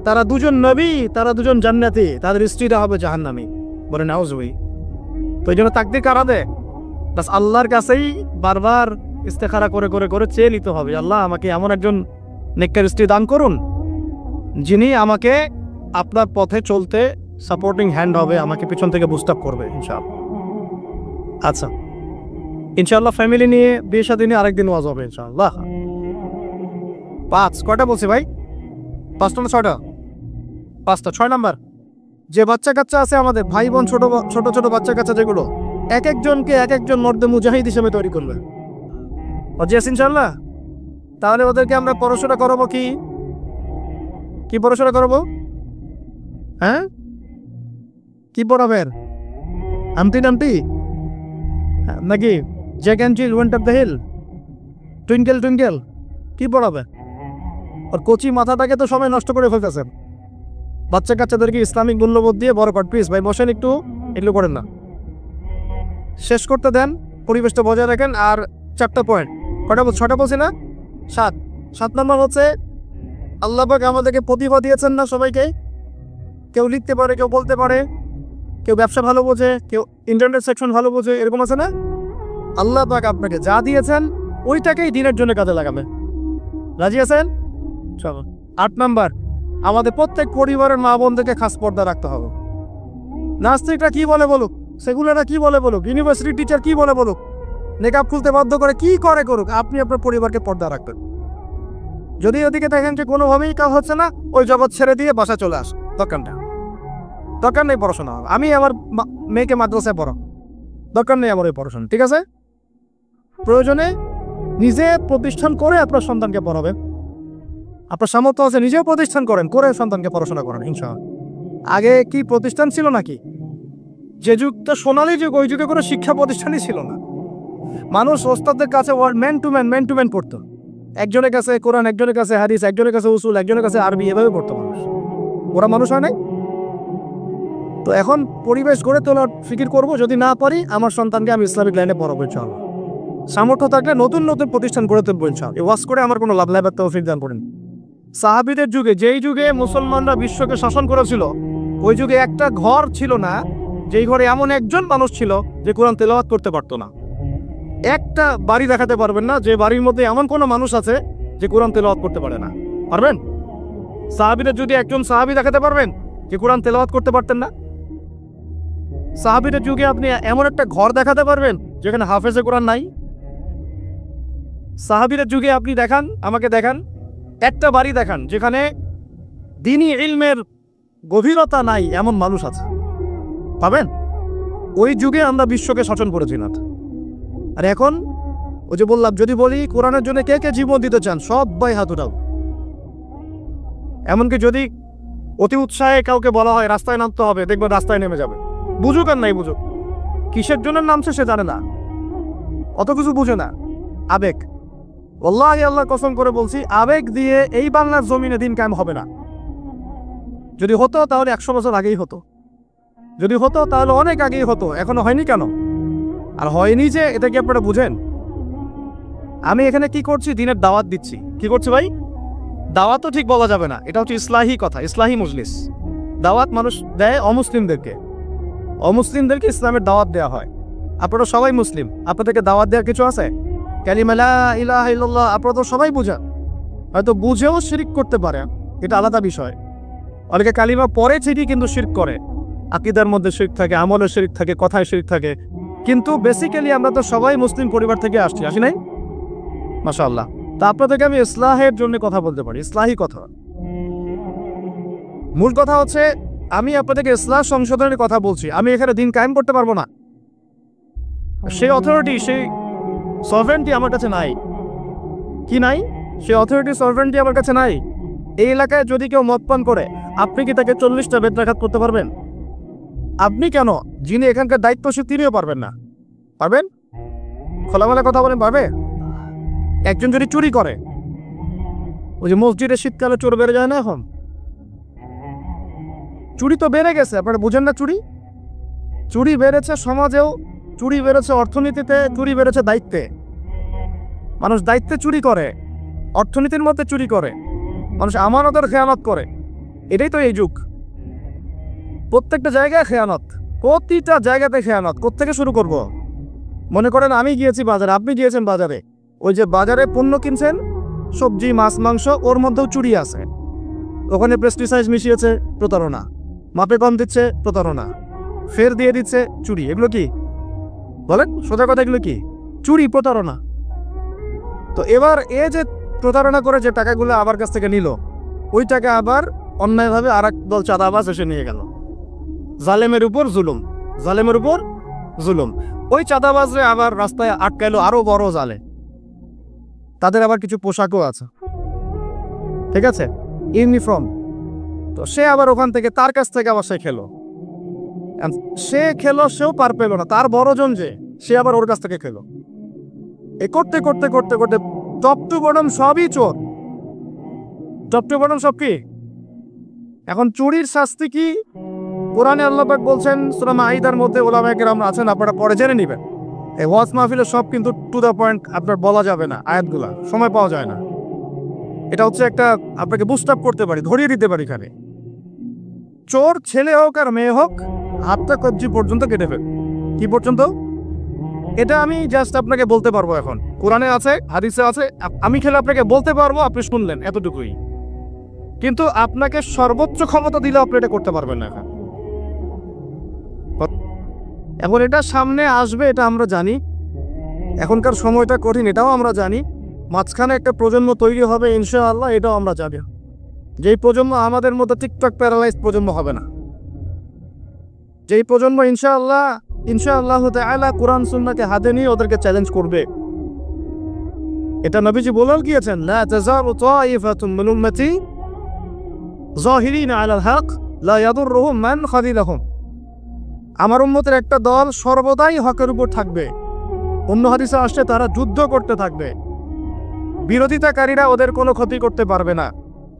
তারা দুজন নবী, তারা দুজন জান্নাতি, তাদের স্ত্রীরা হবে জাহান্নামী। বলে নাউজুবিল্লাহ। তো এই জন্য তাকদির কারা দেয়? বাস আল্লাহর কাছেই বারবার ইস্তেখারা করে করে করে চেয়ে নিতে হবে, আল্লাহ আমাকে এমন একজন নেককার স্ত্রী দান করুন যিনি আমাকে আপনার পথে চলতে সাপোর্টিং হ্যান্ড হবে, আমাকে পিছন থেকে বুস্ট আপ করবে ইনশাআল্লাহ। আচ্ছা, ইনশাআল্লাহ ফ্যামিলি নিয়ে বিয়ে শাদী নিয়ে আরেকদিন ওয়াজ হবে ইনশাআল্লাহ। 5 কয়টা বলছি ভাই? 5টা না 6টা? 5টা। 6 নাম্বার, যে বাচ্চা কাচ্চা আছে আমাদের ভাই বোন, ছোট ছোট ছোট বাচ্চা কাচ্চা যেগুলো, এক একজনকে এক একজন মর্দে মুজাহিদ হিসেবে তৈরি করবে। অজিয়াস ইনশাআল্লাহ। তাহলে ওদেরকে আমরা পড়াশোনা করাবো। কি পড়াশোনা করাবো? হ্যাঁ, কি পড়াবেন? আমটি নামটি নাকি Jack and Jill went up the hill, twinkle twinkle, কি পড়াবে? আর কচি মাথাটাকে তো সময় নষ্ট করে ফেলতেছেন। বাচ্চা কাচ্চাদেরকে ইসলামিক মূল্যবোধ দিয়ে বড় কর। প্লিজ ভাই বসেন, একটু এগুলো করেন না, শেষ করতে দেন, পরিবেশটা বজায় রাখেন। আর 4টা পয়েন্ট, কয়টা বল? 6টা বলছি না? 7 নম্বর হচ্ছে আল্লাহ পাক আমাদেরকে প্রতিভা দিয়েছেন না সবাইকে। কেউ লিখতে পারে, কেউ বলতে পারে, কেউ ব্যবসা ভালো বোঝে, কেউ ইন্টারনেট সেকশন ভালো বোঝে, এরকম আছে না? আল্লাহ পাক আপনাকে যা দিয়েছেন ওইটাকেই দিনের জন্য কাজে লাগাবে। রাজি আছেন? চলো। 8 নাম্বার, আমাদের প্রত্যেক পরিবারের মা বোনদেরকে খাস পর্দা রাখতে হবে। নাস্তিকরা কি বলে বলুক, সেগুলোরা কি বলে বলুক, ইউনিভার্সিটি টিচার কি বলে বলুক, নেকাব খুলতে বাধ্য করে কি করে করুক, আপনি আপনার পরিবারকে পর্দা রাখবেন। যদি ওদিকে দেখেন যে কোনোভাবেই কাজ হচ্ছে না, ওই জগৎ ছেড়ে দিয়ে বাসা চলে আস। দরকার নেই পড়াশোনা। আমি আমার মেয়েকে মাদ্রাসায় পড়া, দরকার নেই আমার ওই পড়াশোনা। ঠিক আছে? প্রয়োজনে নিজে প্রতিষ্ঠান করে আপনার সন্তানকে পড়াবেন। আপনার সামর্থ্য আছে, নিজেও প্রতিষ্ঠান করেন, করে সন্তানকে পড়াশোনা করেন ইনশাআল্লাহ। আগে কি প্রতিষ্ঠান ছিল নাকি? যে যুগটা সোনালী যুগ, ওই যুগে কোনো শিক্ষা প্রতিষ্ঠানই ছিল না। মানুষ ওস্তাদের কাছে ম্যান টু ম্যান পড়তো। একজনের কাছে কোরআন, একজনের কাছে হাদিস, একজনের কাছে উসুল, একজনের কাছে আরবি, এভাবে পড়তো মানুষ। ওরা মানুষ হয় নাই? তো এখন পরিবেশ গড়ে তোলার ফিকির করব। যদি না পারি, আমার সন্তানকে আমি ইসলামিক লাইনে পড়াবো ইনশাআল্লাহ। সামর্থ্য থাকলে নতুন নতুন প্রতিষ্ঠান গড়ে তুলবো ইনশাআল্লাহ। ওয়াজ করে আমার কোনো লাভ নাই, তৌফিক দান করেন। সাহাবীদের যুগে, যেই যুগে মুসলমানরা বিশ্বকে শাসন করেছিল, ওই যুগে একটা ঘর ছিল না যেই ঘরে এমন একজন মানুষ ছিল যে কোরআন তেলাওয়াত করতে পারতো না। একটা বাড়ি দেখাতে পারবেন না যে বাড়ির মধ্যে এমন কোনো মানুষ আছে যে কোরআন তেলাওয়াত করতে পারে না। পারবেন? সাহাবীদের যদি একজন সাহাবী দেখাতে পারবেন যে কোরআন তেলাওয়াত করতে পারতেন না? সাহাবীদের যুগে আপনি এমন একটা ঘর দেখাতে পারবেন যেখানে হাফেজে কোরআন নাই? সাহাবীদের যুগে আপনি দেখান, আমাকে দেখান, একটা বাড়ি দেখান যেখানে দ্বীনি ইলমের গভীরতা নাই এমন মানুষ আছে? পাবেন? ওই যুগে আমরা বিশ্বকে শাসন করেছি না। আর এখন ওই যে বললাম, যদি বলি কোরআনের জন্য কে কে জীবন দিতে চান, সবাই হাত উঠাও। এমনকি যদি অতি উৎসাহে কাউকে বলা হয় রাস্তায় নামতে হবে, দেখবেন রাস্তায় নেমে যাবে। বুঝুক আর নাই বুঝুক, কিসের জন্য নামছে সে জানে না, অত কিছু বুঝে না। আবেগ, ওয়াল্লাহি আল্লাহর কসম করে বলছি, আবেগ দিয়ে এই বাংলার জমিনে দিন কায়েম হবে না। যদি হতো তাহলে 100 বছর আগেই হতো, যদি হতো তাহলে অনেক আগেই হতো। এখনো হয়নি কেন? আর হয়নি যে, এটা কি আপনারা বুঝেন? আমি এখানে কি করছি? দিনের দাওয়াত দিচ্ছি। কি করছি ভাই? দাওয়াত তো ঠিক বলা যাবে না, এটা হচ্ছে ইসলাহি কথা, ইসলাহি মজলিস। দাওয়াত মানুষ দেয় অমুসলিমদেরকে, অমুসলিমদেরকে ইসলামের দাওয়াত দেওয়া হয়। আপনারা সবাই মুসলিম, আপনাদেরকে দাওয়াত দেওয়ার কিছু আছে? কালিমা লা ইলাহা ইল্লাল্লাহ আপনারা তো সবাই বুঝেন, হয়তো বুঝেও শিরক করতে পারে, এটা আলাদা বিষয়। অনেকে কালিমা পরে ঠিকই কিন্তু শিরক করে, আকীদার মধ্যে শিরক থাকে, আমলের শিরক থাকে, কথায় শিরক থাকে, কিন্তু বেসিক্যালি আমরা তো সবাই মুসলিম পরিবার থেকে আসছি, আসি নাই? মাশাআল্লাহ। তা আপনাদেরকে আমি ইসলাহের জন্য কথা বলতে পারি, ইসলাহি কথা। মূল কথা হচ্ছে আমি আপনাদেরকে ইসলাহ সংশোধনের কথা বলছি। আমি এখানে দিন কায়েম করতে পারবো না, সেই অথরিটি, সেই সভরেন্টি আমার কাছে নাই। কি নাই? সেই অথরিটি, সভরেন্টি আমার কাছে নাই। এই এলাকায় যদি কেউ মদ পান করে, আপনি কি তাকে 40টা বেত্রাঘাত করতে পারবেন? আপনি কেন, যিনি এখানকার দায়িত্বশীল তিনিও পারবেন না। পারবেন? খোলামেলা কথা বলেন, পারবে? একজন যদি চুরি করে, ওই যে মসজিদে শীতকালে চোর বেড়ে যায় না, এখন চুরি তো বেড়ে গেছে, আপনারা বুঝেন না? চুরি বেড়েছে সমাজেও, চুরি বেড়েছে অর্থনীতিতে, চুরি বেড়েছে দায়িত্বে। মানুষ দায়িত্বে চুরি করে, অর্থনীতির মধ্যে চুরি করে, মানুষ আমানতের খেয়ানত করে। এটাই তো এই যুগ। প্রত্যেকটা জায়গায় খেয়ানত, প্রতিটা জায়গাতে খেয়ানত। কোত্থেকে শুরু করব? মনে করেন আমি গিয়েছি বাজারে, আপনি গিয়েছেন বাজারে, ওই যে বাজারে পণ্য কিনছেন, সবজি, মাছ, মাংস, ওর মধ্যেও চুরি আছে। ওখানে পেস্টিসাইড মিশিয়েছে, প্রতারণা। মাপে কম দিচ্ছে, প্রতারণা। ফের দিয়ে দিচ্ছে, চুরি। এগুলো কি বলেন? সোজা কথা, এগুলো কি? চুরি, প্রতারণা। তো এবার এ যে প্রতারণা করে যে টাকাগুলো আমার কাছ থেকে নিল, ওই টাকা আবার অন্যায়ভাবে আর এক দল চাঁদাবাজ এসে নিয়ে গেল। জালেমের উপর জুলুম, জালেমের উপর জুলুম। ওই চাঁদাবাজরে আবার রাস্তায় আটকাইলো আরো বড় জালে। তাদের আবার কিছু পোশাকও আছে, ঠিক আছে, ইউনিফর্ম। তো সে আবার ওখান থেকে, তার কাছ থেকে আবার সে খেলো, সেও পার পেল না। তার বড়জন যে, সে আবার ওর কাছ থেকে খেলো। এ করতে করতে করতে করতে টপ টু বটম সবই চোর। টপ টু বটম সব কি? এখন চুরির শাস্তি কি? কোরআনে আল্লাহ পাক বলছেন সূরা মাঈদার মধ্যে, উলামায়ে কেরাম আছেন, আপনারা পরে জেনে নেবেন। এই ওয়াজ মাহফিলে সব কিন্তু টু দ্য পয়েন্ট আপনার বলা যাবে না, আয়াতগুলা সময় পাওয়া যায় না। এটা হচ্ছে একটা, আপনাকে বুস্ট আপ করতে পারি, ধরিয়ে দিতে পারি। এখানে চোর ছেলে হোক আর মেয়ে হোক, হাতটা কবজি পর্যন্ত কেটে ফেল। কি পর্যন্ত? এটা আমি জাস্ট আপনাকে বলতে পারবো। এখন কোরআনে আছে, হাদিসে আছে, আমি খেলে আপনাকে বলতে পারবো, আপনি শুনলেন, এতটুকুই। কিন্তু আপনাকে সর্বোচ্চ ক্ষমতা দিলে আপনি এটা করতে পারবেন না। এখন এটা সামনে আসবে, এটা আমরা জানি। এখনকার সময়টা কঠিন, এটাও আমরা জানি। মাঝখানে একটা প্রজন্ম তৈরি হবে ইনশাআল্লাহ, এটাও আমরা জানি। যেই প্রজন্ম আমাদের মতো টিকটক প্যারালাইজ প্রজন্ম হবে না, যেই প্রজন্ম ইনশাআল্লাহ তাআলা কোরআন সুন্নাহকে হাতে নিয়ে ওদেরকে চ্যালেঞ্জ করবে। এটা নবীজি বলেও গিয়েছেন, লা তাযালু তাইফাতুম মিন উম্মতি যাহিরিনা আলাল হক লা ইয়াদুররুহুম মান খাযিলাহুম। আমার উম্মতের একটা দল সর্বদাই হকের উপর থাকবে। অন্য হাদিসে আসছে তারা যুদ্ধ করতে থাকবে, বিরোধিতাকারীরা ওদের কোনো ক্ষতি করতে পারবে না।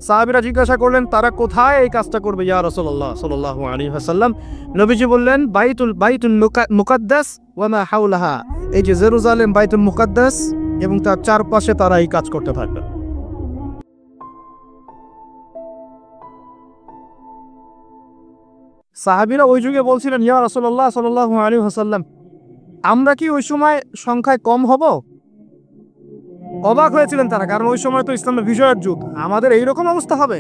সাহাবীরা জিজ্ঞাসা করলেন, তারা কোথায় এই কাজটা করবে ইয়া রাসূলুল্লাহ সাল্লাল্লাহু আলাইহি ওয়াসাল্লাম? নবীজি বললেন, বাইতুল মুকাদ্দাস ওয়া মা হাওলাহা। এই যে জেরুজালেম, বাইতুল মুকাদ্দাস এবং তার চারপাশে তারা এই কাজ করতে থাকবে। সাহাবীরা ওই যুগে বলছিলেন, ইয়া রাসূলুল্লাহ সাল্লাল্লাহু আলাইহি ওয়াসাল্লাম, আমরা কি ওই সময় সংখ্যায় কম হব? অবাক হয়েছিলেন তারা, কারণ ওই সময় তো ইসলামের বিজয়ের যুগ। আমাদের এইরকম অবস্থা হবে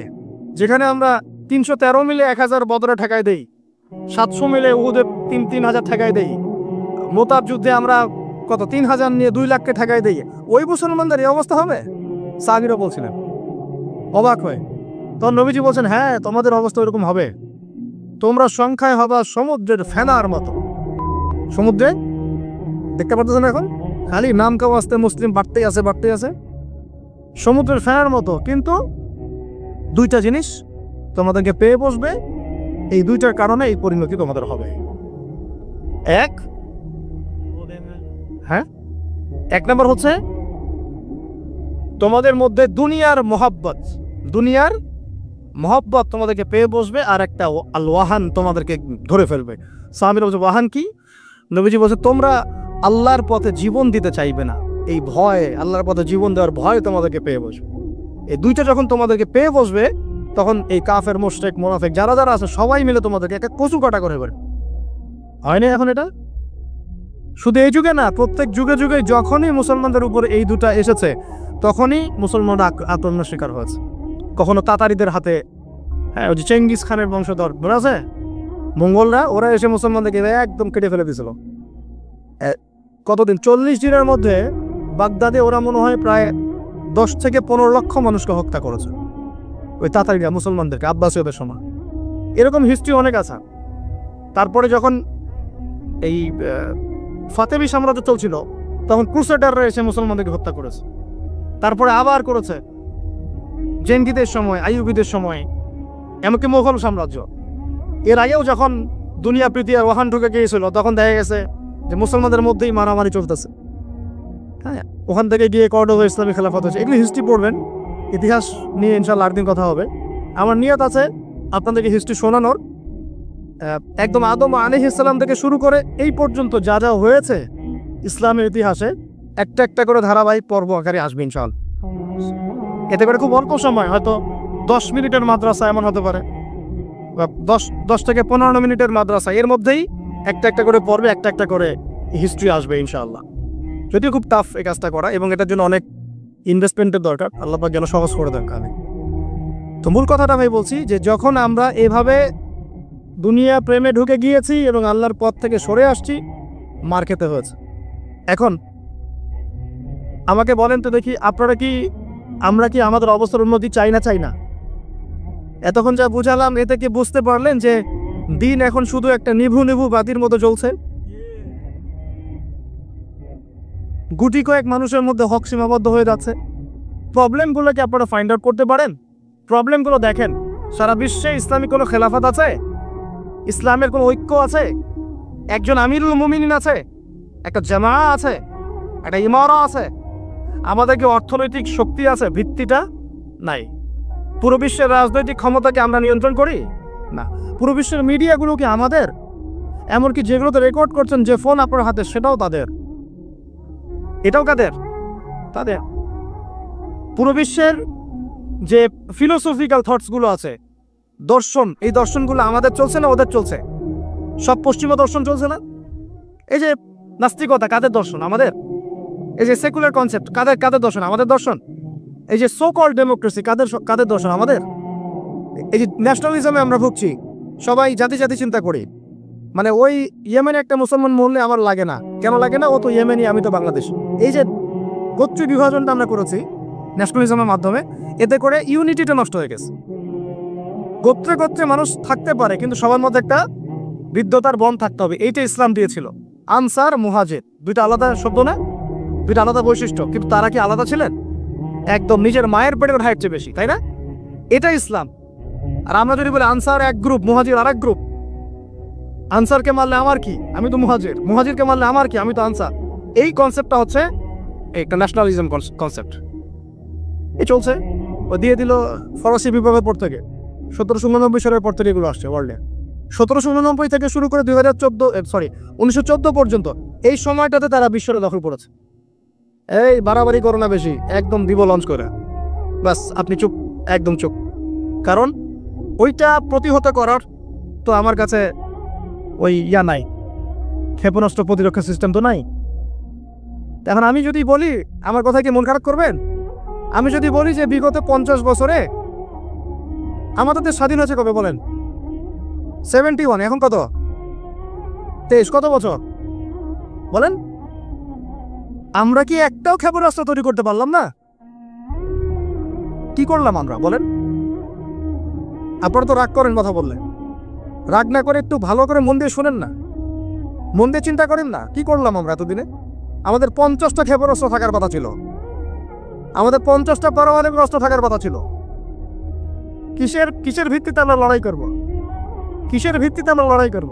যেখানে আমরা 313 মিলে 1000 বদরে ঠেকাই দেই, 700 মিলে উহুদে 3000 ঠেকাই দেই, মোতাব যুদ্ধে আমরা কত 3000 নিয়ে 2 লাখকে ঠেকাই দেই। ওই মুসলমানদের এই অবস্থা হবে? সাহাবীরা বলছিলেন অবাক হয়ে। তখন নবীজি বলছেন, হ্যাঁ, তোমাদের অবস্থা ওইরকম হবে। তোমরা সংখ্যায় হবা সমুদ্রের ফেনার মতো। সমুদ্রে দেখতে পারতেছেন এখন খালি নাম কাও আসতে মুসলিম বাড়তেই আছে। সমুদ্রের ফেনার মতো। কিন্তু দুইটা জিনিস তোমাদেরকে পেয়ে বসবে, এই দুইটার কারণে এই পরিণতি তোমাদের হবে। এক নম্বর হচ্ছে তোমাদের মধ্যে দুনিয়ার মহব্বত তোমাদেরকে পেয়ে বসবে, আর একটা আল ওয়াহান তোমাদেরকে ধরে ফেলবে। সাহাবীরা বলছে, ওয়াহান কি? নবীজি বলছে, তোমরা আল্লাহর পথে জীবন দিতে চাইবে না। এই ভয়, আল্লাহর পথে জীবন দেওয়ার ভয় তোমাদেরকে পেয়ে বসবে। এই দুইটা যখন তোমাদেরকে পেয়ে বসবে, তখন এই কাফের, মুশরিক, মুনাফিক যারা যারা আছে সবাই মিলে তোমাদেরকে একটা কচু কাটা করে ফেলবে। হয় না এখন? এটা শুধু এই যুগে না, প্রত্যেক যুগে যুগে যখনই মুসলমানদের উপর এই দুটা এসেছে, তখনই মুসলমানরা আক্রমণের শিকার হয়েছে। কখনো তাতারিদের হাতে, হ্যাঁ, ওই যে চেঙ্গিস খানের বংশধর মনে আছে, মঙ্গলরা, ওরা এসে মুসলমানদেরকে একদম কেটে ফেলে দিয়েছিল। কতদিন? 40 দিনের মধ্যে বাগদাদে ওরা মনে হয় প্রায় 10 থেকে 15 লক্ষ মানুষকে হত্যা করেছে, ওই তাতারিরা মুসলমানদেরকে আব্বাসীয়দের সময়। এরকম হিস্ট্রি অনেক আছে। তারপরে যখন এই ফাতেমি সাম্রাজ্য চলছিল তখন ক্রুসেডাররা এসে মুসলমানদেরকে হত্যা করেছে। তারপরে আবার করেছে জেনগিদের সময়, আইয়ুবিদের সময়, এমনকি মোগল সাম্রাজ্য। এর আগেও যখন দুনিয়া প্রীতি আর ওহান ঢুকে গিয়েছিল তখন দেখা গেছে যে মুসলমানদের মধ্যেই মারামারি চলতেছে। হ্যাঁ, ওখান থেকে গিয়ে কর্ডোবা ইসলামী খেলাফত হয়েছে। এগুলো হিস্ট্রি পড়বেন, ইতিহাস নিয়ে ইনশাল্লাহ আরেকদিন কথা হবে। আমার নিয়ত আছে আপনাদেরকে হিস্ট্রি শোনানোর, একদম আদম আলাইহিস সালাম থেকে শুরু করে এই পর্যন্ত যা যা হয়েছে ইসলামের ইতিহাসে একটা একটা করে ধারাবাহিক পর্ব আকারে আসবে ইনশাআল্লাহ। এতে করে খুব অল্প সময়, হয়তো 10 মিনিটের মাদ্রাসা এমন হতে পারে, বা 10 থেকে 15 মিনিটের মাদ্রাসা, এর মধ্যেই একটা একটা করে পর্বে একটা একটা করে হিস্ট্রি আসবে ইনশাআল্লাহ। যদিও খুব টাফ এই কাজটা করা, এবং এটার জন্য অনেক ইনভেস্টমেন্টের দরকার। আল্লাহ পাক যেন সহজ করে দেন কাজে। তো মূল কথাটা ভাই বলছি যে যখন আমরা এভাবে দুনিয়া প্রেমে ঢুকে গিয়েছি এবং আল্লাহর পথ থেকে সরে আসছি, মার খেতে হয়েছে। এখন আমাকে বলেন তো দেখি, আমরা কি আমাদের অবস্থার উন্নতি চাই না? এতক্ষণ যা বুঝালাম এতে কি বুঝতে পারলেন যে দিন এখন শুধু একটা নিভু নিভু বাতির মতো জ্বলছে? গুটি কয়েক মানুষের মধ্যে হক সীমাবদ্ধ হয়ে যাচ্ছে। প্রবলেমগুলো কি আপনারা ফাইন্ড আউট করতে পারেন? প্রবলেমগুলো দেখেন। সারা বিশ্বে ইসলামী কোনো খেলাফত আছে? ইসলামের কোনো ঐক্য আছে? একজন আমিরুল মুমিনিন আছে? একটা জামা আছে? একটা ইমারা আছে? আমাদের কি অর্থনৈতিক শক্তি আছে? ভিত্তিটা নাই। পুরো বিশ্বের রাজনৈতিক ক্ষমতাকে আমরা নিয়ন্ত্রণ করি না। পুরো বিশ্বের মিডিয়াগুলো কি আমাদের? এমনকি যেগুলোতে রেকর্ড করছেন, যে ফোন আপনার হাতে, সেটাও তাদের। এটাও কাদের? তাদের। পুরো বিশ্বের যে ফিলোসফিক্যাল থটসগুলো আছে, দর্শন, এই দর্শনগুলো আমাদের চলছে না ওদের চলছে? সব পশ্চিমা দর্শন চলছে না? এই যে নাস্তিকতা, কাদের দর্শন? আমাদের। এই যে সেকুলার কনসেপ্ট, কাদের দর্শন? আমাদের দর্শন। এই যে সো কল্ড ডেমোক্রেসি, কাদের দর্শন? আমাদের। এই যে ন্যাশনালিজমে আমরা ভুগছি, সবাই জাতি চিন্তা করি। মানে ওই ইয়েমেনে একটা মুসলমান মরলে আমার লাগে না। কেন লাগে না? ও তো ইয়েমেনি, আমি তো বাংলাদেশ। এই যে গোত্রীয় বিভাজনটা আমরা করেছি ন্যাশনালিজমের মাধ্যমে, এতে করে ইউনিটিটা নষ্ট হয়ে গেছে। গোত্রে মানুষ থাকতে পারে, কিন্তু সবার মধ্যে একটা বিদ্যতার বন থাকতে হবে। এইটা ইসলাম দিয়েছিল। আনসার, মুহাজির, দুইটা আলাদা শব্দ না? দুইটা আলাদা বৈশিষ্ট্য, কিন্তু তারা কি আলাদা ছিলেন? একদম নিজের মায়ের পেটের হাইট চেয়ে বেশি, তাই না? এটা ইসলাম। আর আমরা যদি বলি আনসার এক গ্রুপ, মুহাজির আর এক গ্রুপ, আনসারকে মারলে আমার কি, আমি তো মুহাজির, মুহাজিরকে মারলে আমার কি, আমি তো আনসার। এই কনসেপ্টটা হচ্ছে একটা ন্যাশনালিজম কনসেপ্ট। এই চলছে। ও দিয়ে দিল ফরাসি বিপ্লবের পর থেকে, 1789 সালের পর থেকে এগুলো আসছে ওয়ার্ল্ডে। 1789 থেকে শুরু করে 1914 পর্যন্ত এই সময়টাতে তারা বিশ্বটা দখল করেছে। এই বাড়াবাড়ি করো না বেশি, একদম দিব লঞ্চ করে, বাস আপনি চুপ, একদম চুপ। কারণ ওইটা প্রতিহত করার তো আমার কাছে ওই নাই, ক্ষেপণাস্ত্র প্রতিরক্ষা সিস্টেম তো নাই। এখন আমি যদি বলি, আমার কথা কি মন খারাপ করবেন? আমি যদি বলি যে বিগত 50 বছরে আমাদের দেশ স্বাধীন হয়েছে কবে বলেন? 71, এখন কত? 23, কত বছর বলেন? আমরা কি একটাও ক্ষেপণাস্ত্র তৈরি করতে পারলাম না? কি করলাম আমরা বলেন? আপনারা তো রাগ করেন কথা বললে। রাগ না করে একটু ভালো করে মন দিয়ে শোনেন না, মন দিয়ে চিন্তা করেন না। কি করলাম আমরা এতদিনে? আমাদের 50টা ক্ষেপণাস্ত্র থাকার কথা ছিল, আমাদের 50টা পারমাণবিক অস্ত্র থাকার কথা ছিল। কিসের ভিত্তিতে আমরা লড়াই করব? কিসের ভিত্তিতে আমরা লড়াই করব?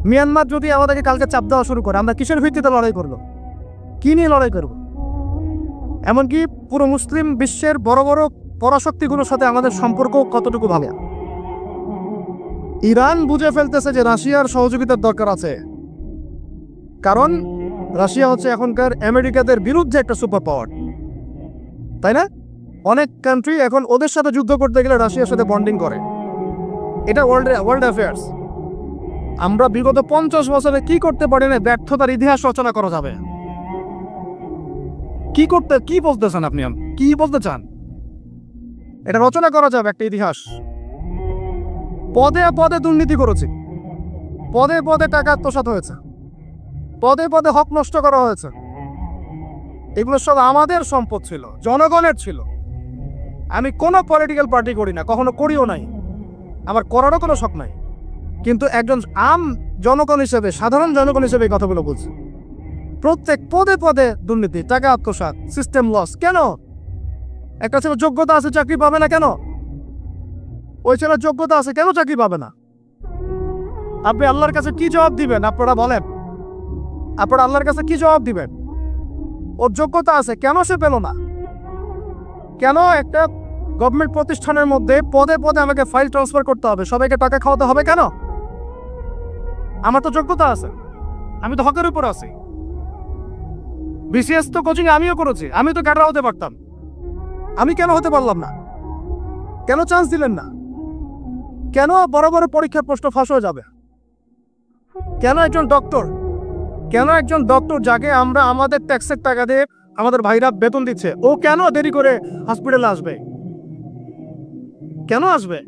মিয়ানমার যদি আমাদেরকে কালকে চাপ দেওয়া শুরু করে, আমরা কিসের ভিত্তিতে লড়াই করব? কি নিয়ে লড়াই করব? এমনকি পুরো মুসলিম বিশ্বের বড় বড় পরাশক্তিগুলোর সাথে আমাদের সম্পর্ক কতটুকু ভালো? ইরান বুঝে ফেলতেছে যে রাশিয়ার সহযোগিতার দরকার আছে, কারণ রাশিয়া হচ্ছে এখনকার আমেরিকাদের বিরুদ্ধে একটা সুপার পাওয়ার, তাই না? অনেক কান্ট্রি এখন ওদের সাথে যুদ্ধ করতে গেলে রাশিয়ার সাথে বন্ডিং করে। এটা ওয়ার্ল্ড অ্যাফেয়ার্স। আমরা বিগত 50 বছরে কি করতে পারি না, ব্যর্থতার ইতিহাস রচনা করা যাবে। কি বলতে চান আপনি? কি বলতে চান? এটা রচনা করা যাবে একটা ইতিহাস। পদে পদে দুর্নীতি করেছে, পদে পদে টাকা আত্মসাৎ হয়েছে, পদে পদে হক নষ্ট করা হয়েছে, এগুলো সব আমাদের সম্পদ ছিল, জনগণের ছিল। আমি কোনো পলিটিক্যাল পার্টি করি না, কখনো করিও নাই, আমার করারও কোনো শখ নাই। কিন্তু একজন জনগণ হিসেবে, সাধারণ জনগণ হিসেবে এই কথাগুলো বলছি। প্রত্যেক পদে পদে দুর্নীতি, টাকা আত্মসাৎ, সিস্টেম লস। কেন? একটা ছেলে যোগ্যতা আছে, চাকরি পাবে না কেন? ওই ছেলের যোগ্যতা আছে, কেন চাকরি পাবে না? আপনি আল্লাহর কাছে কি জবাব দিবেন? আপনারা বলেন, আপনারা আল্লাহর কাছে কি জবাব দিবেন? ওর যোগ্যতা আছে, কেন সে পেল না? কেন একটা গভর্নমেন্ট প্রতিষ্ঠানের মধ্যে পদে পদে আমাকে ফাইল ট্রান্সফার করতে হবে, সবাইকে টাকা খাওয়াতে হবে কেন? আমার তো যোগ্যতা আছে, আমি তো হকের উপর আছি। বিসিএস তো কোচিং আমিও করেছি, আমি তো ক্যাডার হতে পারতাম, আমি কেন হতে পারলাম না? কেন চান্স দিলেন না? কেন বড় বড় পরীক্ষার প্রশ্ন ফাঁস হয়ে যাবে? কেন একজন ডক্টর যাকে আমরা আমাদের ট্যাক্সের টাকা দিয়ে আমাদের ভাইরা বেতন দিচ্ছে, ও কেন দেরি করে হসপিটালে আসবে? কেন আসবে?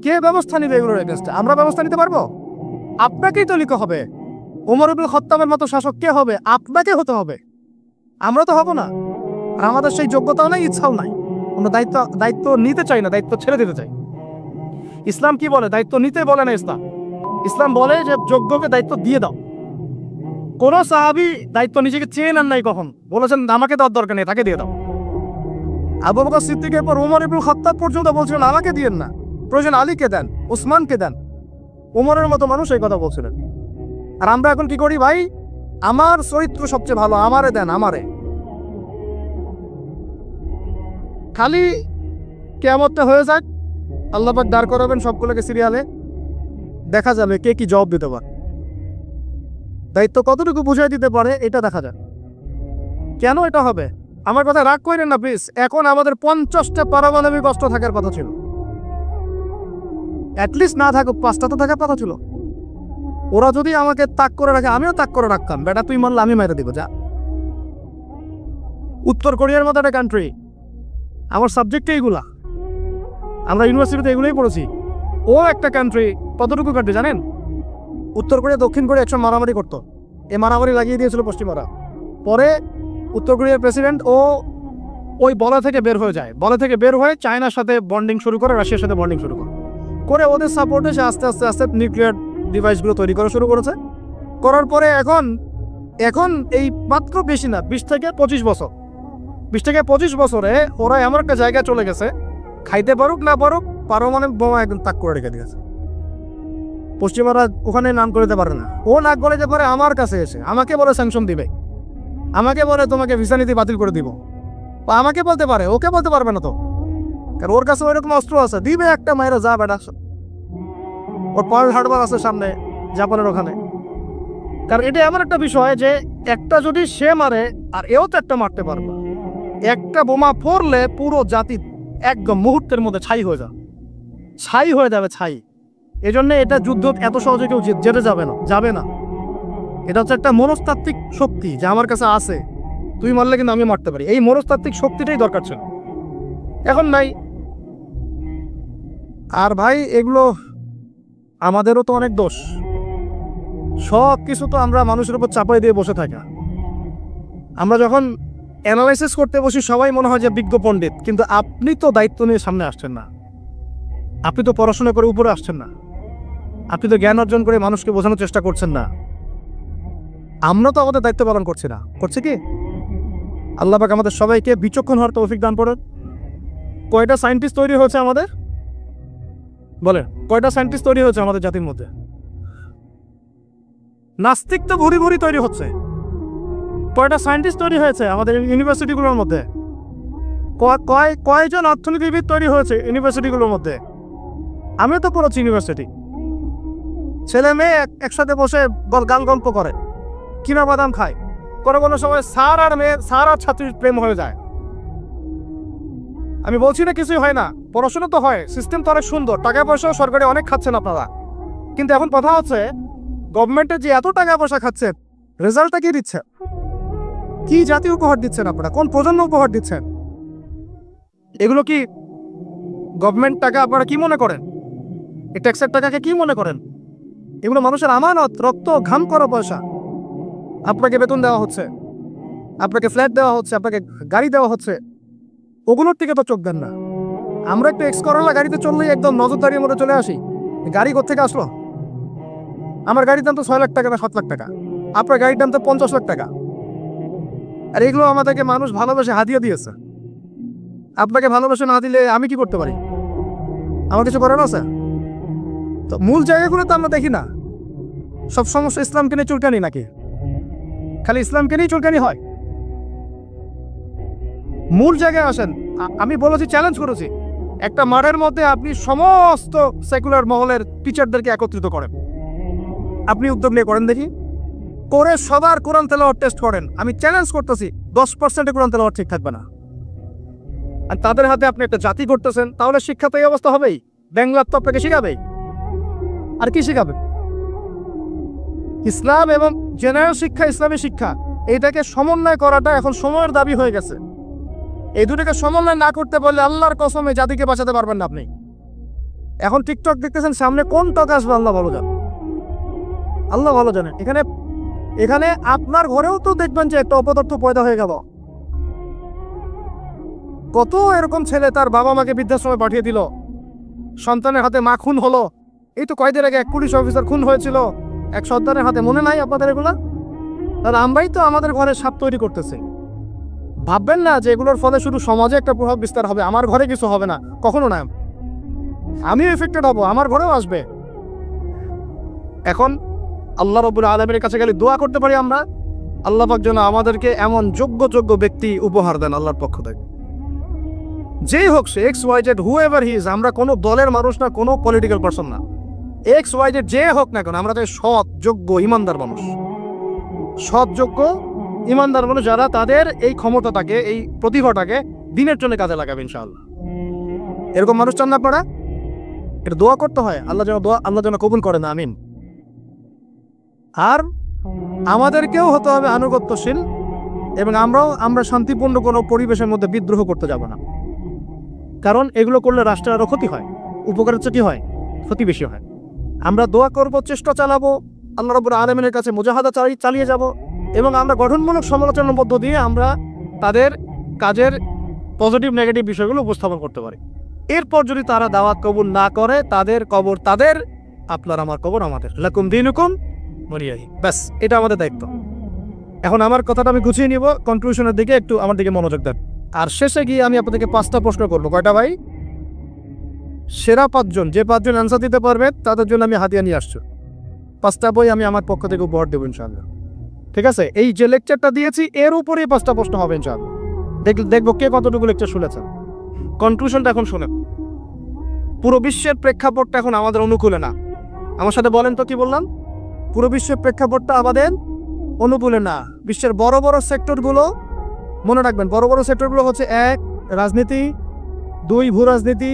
কে ব্যবস্থা নিবে এগুলোর এগেইনস্টে? আমরা ব্যবস্থা নিতে পারবো? আপনাকেই তো লিখতে হবে। ওমর ইবনে খাত্তাবের মতো শাসক কে হবে? আপনাকে হতে হবে, আমরা তো হব না। আর আমাদের সেই যোগ্যতাও নাই, ইচ্ছাও নাই। আমরা দায়িত্ব নিতে চাই না, দায়িত্ব ছেড়ে দিতে চাই। ইসলাম কি বলে? দায়িত্ব নিতে বলে না ইসলাম। ইসলাম বলে যে যোগ্যকে দায়িত্ব দিয়ে দাও। কোন সাহাবী দায়িত্ব নিজেকে চেয়ে নেন নাই, কখন বলেছেন আমাকে দেওয়ার দরকার নেই, তাকে দিয়ে দাও। আবু বকর সিদ্দিকের পর ওমর ইবনে খাত্তাব পর্যন্ত বলছিলেন আমাকে দিয়েন না, প্রয়োজন আলীকে দেন, ওসমানকে দেন। ওমরের মতো মানুষ এই কথা বলছিলেন। আর আমরা এখন কি করি ভাই? আমার চরিত্র সবচেয়ে ভালো, আমারে দেন, আমারে। খালি কিয়ামতটা হয়ে যাক, আল্লাহ পাক দাঁড় করাবেন সবগুলোকে সিরিয়ালে, দেখা যাবে কে কি জবাব দিতে পারে, দায়িত্ব কতটুকু বুঝাই দিতে পারে, এটা দেখা যাক। কেন এটা হবে? আমার কথা রাগ করেন না প্লিজ। এখন আমাদের 50টা পারমাণবিক অস্ত্র থাকার কথা ছিল, অ্যাটলিস্ট না থাকুক 5টা তো থাকার কথা ছিল। ওরা যদি আমাকে তাক করে রাখে, আমিও তাক করে রাখতাম। বেটা তুই মারলে আমি মেরে দিব, যা। উত্তর কোরিয়ার মতো একটা কান্ট্রি, আমার সাবজেক্টে এইগুলা, আমরা ইউনিভার্সিটিতে এগুলোই পড়েছি। ও একটা কান্ট্রি, কতটুকু কান্ট্রি জানেন? উত্তর কোরিয়া দক্ষিণ কোরিয়া একসময় মারামারি করতো, এ মারামারি লাগিয়ে দিয়েছিল পশ্চিমারা। পরে উত্তর কোরিয়ার প্রেসিডেন্ট ওই বলা থেকে বের হয়ে যায়, বলা থেকে বের হয়ে চায়নার সাথে বন্ডিং শুরু করে, রাশিয়ার সাথে বন্ডিং শুরু করে ওদের সাপোর্টে সে আস্তে আস্তে আস্তে নিউক্লিয়ার ডিভাইসগুলো তৈরি করা শুরু করেছে। করার পরে এখন এই মাত্র বেশি না, 20 থেকে 25 বছরে ওরা এমন একটা জায়গায় চলে গেছে, খাইতে পারুক না পারুক পারমাণবিক বোমা একদম তাক করে রেখে দিয়েছে। পশ্চিমারা ওখানে নাম করে দিতে পারে না। ও নাক করে যে পারে আমার কাছে এসে আমাকে বলে স্যাংশন দিবে, আমাকে বলে তোমাকে ভিসা নীতি বাতিল করে দিব, আমাকে বলতে পারে, ওকে বলতে পারবে না তো, কারণ ওর কাছে ওইরকম অস্ত্র আছে, দিবে একটা মায়েরা, যা বেটা। ওর পার্ল হারবার আছে সামনে জাপানের ওখানে। কারণ এটা এমন একটা বিষয় যে একটা যদি সে মারে আর এও তো একটা মারতে পারবে। একটা বোমা পড়লে পুরো জাতি একদম মুহূর্তের মধ্যে ছাই হয়ে যাবে, ছাই। এজন্য এটা যুদ্ধ এত সহজে কেউ যেতে যাবে না। এটা হচ্ছে একটা মনস্তাত্ত্বিক শক্তি যে আমার কাছে আছে, তুই মারলে কিন্তু আমি মারতে পারি। এই মনস্তাত্ত্বিক শক্তিটাই দরকার ছিল, এখন নাই। আর ভাই এগুলো আমাদেরও তো অনেক দোষ, সব কিছু তো আমরা মানুষের উপর চাপাই দিয়ে বসে থাকা। আমরা যখন অ্যানালাইসিস করতে বসি সবাই মনে হয় যে বিজ্ঞ পণ্ডিত, কিন্তু আপনি তো দায়িত্ব নিয়ে সামনে আসছেন না, আপনি তো পড়াশোনা করে উপরে আসছেন না, আপনি তো জ্ঞান অর্জন করে মানুষকে বোঝানোর চেষ্টা করছেন না। আমরা তো আমাদের দায়িত্ব পালন করছি না, করছে কি? আল্লাহ পাক আমাদের সবাইকে বিচক্ষণ হওয়ার তৌফিক দান করেন। কয়টা সায়েন্টিস্ট তৈরি হয়েছে আমাদের? বলেন, কয়টা সায়েন্টিস্ট তৈরি হয়েছে আমাদের জাতির মধ্যে? নাস্তিক তো ভুরি ভুরি তৈরি হচ্ছে। কয়টা সায়েন্টিস্ট তৈরি হয়েছে আমাদের ইউনিভার্সিটিগুলোর মধ্যে? কয়জন অর্থনীতিবিদ তৈরি হয়েছে ইউনিভার্সিটিগুলোর মধ্যে? আমিও তো পড়েছি ইউনিভার্সিটি। ছেলে মেয়ে একসাথে বসে গান গল্প করে, কিনা বাদাম খায়, কোনো সময় স্যার আর ছাত্রীর প্রেম হয়ে যায়। আমি বলছি না কিছুই হয় না, পড়াশোনা তো হয়, সিস্টেম তো অনেক সুন্দর, টাকা পয়সাও সরকারি অনেক খাচ্ছেন আপনারা। কিন্তু এখন কথা হচ্ছে গভর্নমেন্টে যে এত টাকা পয়সা খাচ্ছেন, রেজাল্টটা কি দিচ্ছে? কি জাতি উপহার দিচ্ছেন আপনারা? কোন প্রজন্ম উপহার দিচ্ছেন? এগুলো কি গভর্নমেন্ট টাকা? আপনারা কি মনে করেন এই ট্যাক্সের টাকাকে? কি মনে করেন এগুলো মানুষের আমানত, রক্ত ঘাম করা পয়সা? আপনাকে বেতন দেওয়া হচ্ছে, আপনাকে ফ্ল্যাট দেওয়া হচ্ছে, আপনাকে গাড়ি দেওয়া হচ্ছে, ওগুলোর দিকে তো চোখ দেন না। আমরা একটু এক্স করোলা গাড়িতে চললেই একদম নজরদারির মধ্যে চলে আসি। গাড়ি কোত্থেকে আসলো? আমার গাড়ির দাম তো 6 লাখ টাকা না 7 লাখ টাকা, আপনার গাড়ির দাম তো 50 লাখ টাকা। আর এগুলো আমাদেরকে মানুষ ভালোবেসে হাদিয়া দিয়েছে। আপনাকে ভালোবেসে না দিলে আমি কি করতে পারি? আমার কিছু করার আছে? তো মূল জায়গাগুলো তো আমরা দেখি না। সব সমস্যা ইসলামকে নিয়ে চুলকানি নাকি? খালি ইসলামকে নিয়ে চুলকানি হয়? মূল জায়গায় আসেন। আমি বলেছি, চ্যালেঞ্জ করেছি, একটা মাঠের মধ্যে আপনি সমস্ত সেকুলার মহলের টিচারদেরকে একত্রিত করেন। আপনি উদ্যোগ নিয়ে করেন দেখি, করে সবার কোরআন তেলাওয়াত টেস্ট করেন। আমি চ্যালেঞ্জ করতেছি 10% কোরআন তেলাওয়াত ঠিক থাকবে না। আর তাদের হাতে আপনি একটা জাতি করতেছেন, তাহলে শিক্ষা তো এই অবস্থা হবেই। বাংলা তো আপনাকে শিখাবেই, আর কি শিখাবে? ইসলাম এবং জেনারেল শিক্ষা, ইসলামী শিক্ষা, এইটাকে সমন্বয় করাটা এখন সময়ের দাবি হয়ে গেছে। এই দুটোকে সমন্বয় না করতে পারলে আল্লাহর কসমে জাতিকে বাঁচাতে পারবেন না আপনি। এখন টিকটক দেখতেছেন, সামনে কোন টক আসবে আল্লাহ ভালো জানেন, আল্লাহ ভালো জানেন। এখানে আপনার ঘরেও তো দেখবেন যে একটা অপদার্থ পয়দা হয়ে গেল। কত এরকম ছেলে তার বাবা মাকে বৃদ্ধাশ্রমে পাঠিয়ে দিল, সন্তানের হাতে মা খুন হলো। এই তো কয়েকদিন আগে এক পুলিশ অফিসার খুন হয়েছিল এক সন্তানের হাতে, মনে নাই আপনাদের এগুলা? তাহলে আমরাই তো আমাদের ঘরে সাপ তৈরি করতেছি। ভাববেন না যে এগুলোর ফলে শুধু সমাজে একটা প্রভাব বিস্তার হবে, আমার ঘরে কিছু হবে না, কখনো না। আমিও এফেক্টেড হব, আমার ঘরেও আসবে। এখন আল্লাহ রাব্বুল আলামিনের কাছে গেলে দোয়া করতে পারি আমরা, আল্লাহ পাক যেন আমাদেরকে এমন যোগ্য ব্যক্তি উপহার দেন আল্লাহর পক্ষ থেকে। যেই হোক সে x y z, whoever he is, আমরা কোনো দলের মানুষ না, কোনো পলিটিক্যাল পারসন না। এক্স ওয়াই জেড যে হোক না কেন, আমরা চাই সৎ, যোগ্য, ইমানদার মানুষ। সৎ, যোগ্য, ইমানদার মানুষ যারা তাদের এই ক্ষমতাটাকে, এই প্রতিভাটাকে দিনের জন্য কাজে লাগাবে ইনশাআল্লাহ। এরকম মানুষ চান না আপনারা? এটা দোয়া করতে হয়, আল্লাহ যেন কবুল করেন, আমিন। আর আমাদেরকেও হতে হবে আনুগত্যশীল, এবং আমরা শান্তিপূর্ণ কোনো পরিবেশের মধ্যে বিদ্রোহ করতে যাব না। কারণ এগুলো করলে রাষ্ট্রের আরও ক্ষতি হয়, উপকারের চেয়ে কি হয়? ক্ষতি বেশি হয়। আমরা দোয়া করব, চেষ্টা চালাবো, আল্লাহ রাব্বুল আলামিনের কাছে মুজাহাদা চালিয়ে যাব, এবং আমরা গঠনমূলক সমালোচনার মধ্য দিয়ে আমরা তাদের কাজের পজিটিভ নেগেটিভ বিষয়গুলো উপস্থাপন করতে পারি। এরপর যদি তারা দাওয়াত কবুল না করে, তাদের কবর তাদের, আপনার আমার কবর আমাদের। লাকুম দীনুকুম ওয়ালিয়াদিন। ব্যাস, এটা আমাদের দায়িত্ব। এখন আমার কথাটা আমি গুছিয়ে নিব, কনক্লুশনের দিকে একটু আমার দিকে মনোযোগ দেন। আর শেষে গিয়ে আমি আপনাদেরকে 5টা প্রশ্ন করবো। কয়টা ভাই? সেরা 5 জন, যে 5 জন অ্যান্সার দিতে পারবে তাদের জন্য আমি হাদিয়া নিয়ে আসছি। 5টা বই আমি আমার পক্ষ থেকে উপহার দেবো ইনশাআল্লাহ। ঠিক আছে? এই যে লেকচারটা দিয়েছি এর উপরেই 5টা প্রশ্ন হবে ইনশাআল্লাহ। দেখবো কে কতটুকু লেকচার শুনেছেন। কনক্লুশনটা এখন শুনেন। পুরো বিশ্বের প্রেক্ষাপটটা এখন আমাদের অনুকূলে না। আমার সাথে বলেন তো কি বললাম? পুরো বিশ্বের প্রেক্ষাপটটা আমাদের অনুকূলে না। বিশ্বের বড় বড় সেক্টরগুলো মনে রাখবেন, বড় বড় সেক্টরগুলো হচ্ছে 1 রাজনীতি, 2 ভূ রাজনীতি,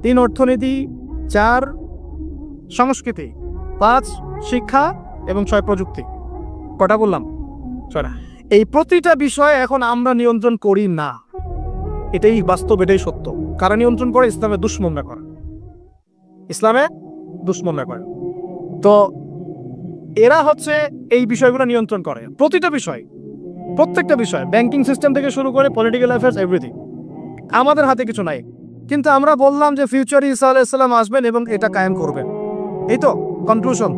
3 অর্থনীতি, 4 সংস্কৃতি, 5 শিক্ষা এবং 6 প্রযুক্তি। কটা বললাম? 6টা। এই প্রতিটা বিষয়ে এখন আমরা নিয়ন্ত্রণ করি না, এটাই বাস্তব, এটাই সত্য। কারা নিয়ন্ত্রণ করে? ইসলামের দুশ্মনরা করে, ইসলামে দুশ্মনরা করে। তো এরা হচ্ছে এই বিষয়গুলো নিয়ন্ত্রণ করে, প্রতিটা বিষয়, প্রত্যেকটা বিষয়, ব্যাংকিং সিস্টেম থেকে শুরু করে পলিটিক্যাল অ্যাফেয়ার্স, এভরিথিং। আমাদের হাতে কিছু নাই, কিন্তু আমরা বললাম যে ফিউচারে ঈসা আলাইহিস সালাম আসবেন এবং এটা কায়েম করবেন। এই তো কনক্লুশন।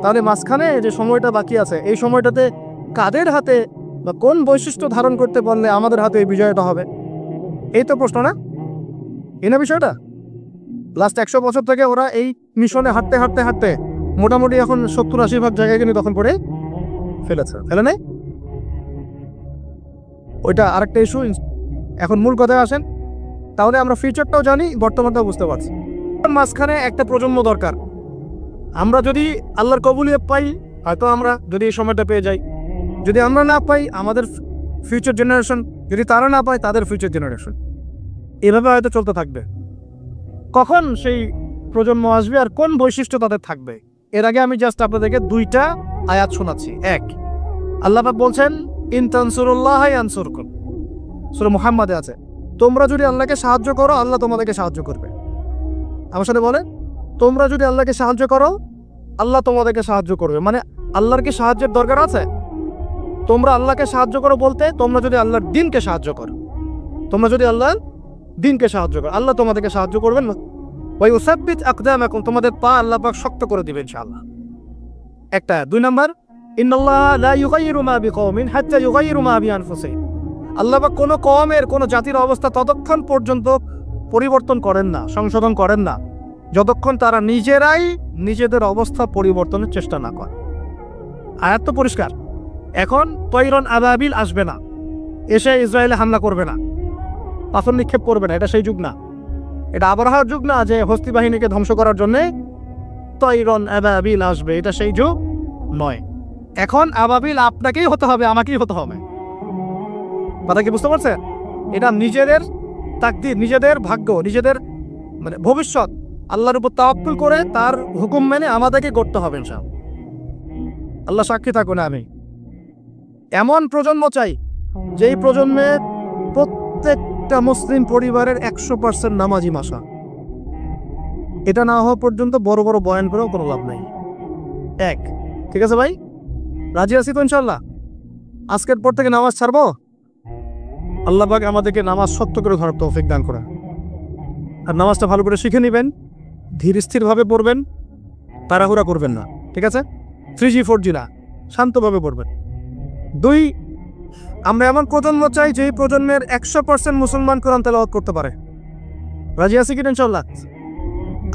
তাহলে মাঝখানে যে সময়টা বাকি আছে, এই সময়টাতে কাদের হাতে বা কোন বৈশিষ্ট্য ধারণ করতে পারলে আমাদের হাতে এই বিজয়টা হবে? এই তো প্রশ্ন, না? এই না বিষয়টা? লাস্ট 100 বছর থেকে ওরা এই মিশনে হাঁটতে হাঁটতে হাঁটতে মোটামুটি এখন 70-80% জায়গায় কিন্তু তখন করে ফেলেছে, ফেলে নাই? ওইটা আরেকটা ইস্যু। এখন মূল কথায় আসেন। তাহলে আমরা ফিউচারটাও জানি, বর্তমানটাও বুঝতে পারছি। মাঝখানে একটা প্রজন্ম দরকার। আমরা যদি আল্লাহর কবুলিয়ত পাই, হয়তো আমরা যদি এই সময়টা পেয়ে যাই। যদি আমরা না পাই, আমাদের ফিউচার জেনারেশন, যদি তারা না পায়, তাদের ফিউচার জেনারেশন, এভাবে হয়তো চলতে থাকবে। কখন সেই প্রজন্ম আসবে আর কোন বৈশিষ্ট্য তাদের থাকবে, এর আগে আমি জাস্ট আপনাদেরকে 2টা আয়াত শোনাচ্ছি। 1, আল্লাহ পাক বলছেন, ইন তানসুরুল্লাহ ইয়ানসুরকুম, সূরা মুহাম্মাদে আছে, তোমরা যদি আল্লাহকে সাহায্য করো, আল্লাহ তোমাদেরকে সাহায্য করবে। আমার সাথে বলে, তোমরা যদি আল্লাহকে সাহায্য করো, আল্লাহ তোমাদেরকে সাহায্য করবে। মানে আল্লাহর কি সাহায্যের দরকার আছে? তোমরা আল্লাহকে সাহায্য করো বলতে তোমরা যদি আল্লাহর দ্বীনকে সাহায্য করো, তোমরা যদি আল্লাহর দ্বীনকে সাহায্য করো, আল্লাহ তোমাদেরকে সাহায্য করবেন। ওই উসাব্বিত আকদামাকুম, তোমাদের পা আল্লাহ পাক শক্ত করে দিবেন ইনশাআল্লাহ। একটা। 2 নাম্বার, ইন্নাল্লাহ লা ইউগাইয়িরু মা বিকওমিন হাত্তা ইউগাইয়িরু মা বিআনফুসিহিম, আল্লাহ পাক কোনো কওমের কোনো জাতির অবস্থা ততক্ষণ পর্যন্ত পরিবর্তন করেন না, সংশোধন করেন না, যতক্ষণ তারা নিজেরাই নিজেদের অবস্থা পরিবর্তনের চেষ্টা না করে। আয়াত তো পরিষ্কার। এখন তৈরন আবাবিল আসবে না, এসে ইসরায়েলে হামলা করবে না, পাথর নিক্ষেপ করবে না, এটা সেই যুগ না। এটা আবরাহার যুগ না যে হস্তি বাহিনীকে ধ্বংস করার জন্যে তৈরন আবাবিল আসবে, এটা সেই যুগ নয়। এখন আবাবিল আপনাকেই হতে হবে, আমাকেই হতে হবে। কথা কি বুঝতে পারছেন? এটা নিজেদের তাকদীর, নিজেদের ভাগ্য, নিজেদের মানে ভবিষ্যৎ আল্লাহর উপর তাওয়াক্কুল করে তার হুকুম মেনে আমাদেরকে করতে হবে ইনশাআল্লাহ। আল্লাহ সাক্ষী থাকুন। আমি এমন প্রজন্ম চাই যেই প্রজন্মে প্রত্যেকটা মুসলিম পরিবারের 100% নামাজি মাসা। এটা না হওয়া পর্যন্ত বড় বড় বয়ান করেও কোনো লাভ নাই। এক, ঠিক আছে ভাই? রাজি আছি তো ইনশাআল্লাহ? আজকের পর থেকে নামাজ ছাড়বো? আল্লাহ পাক আমাদেরকে নামাজ সত্য করে ধরার তৌফিক দান করেন। আর নামাজটা ভালো করে শিখে নেবেন, ধীর স্থিরভাবে পড়বেন, তাড়াহুড়া করবেন না, ঠিক আছে? 3G 4G না, শান্তভাবে পড়বেন। 2, আমরা এমন প্রজন্ম চাই যেই প্রজন্মের 100% মুসলমান কোরআন তেলাওয়াত করতে পারে। রাজি আছি কি ইনশাআল্লাহ?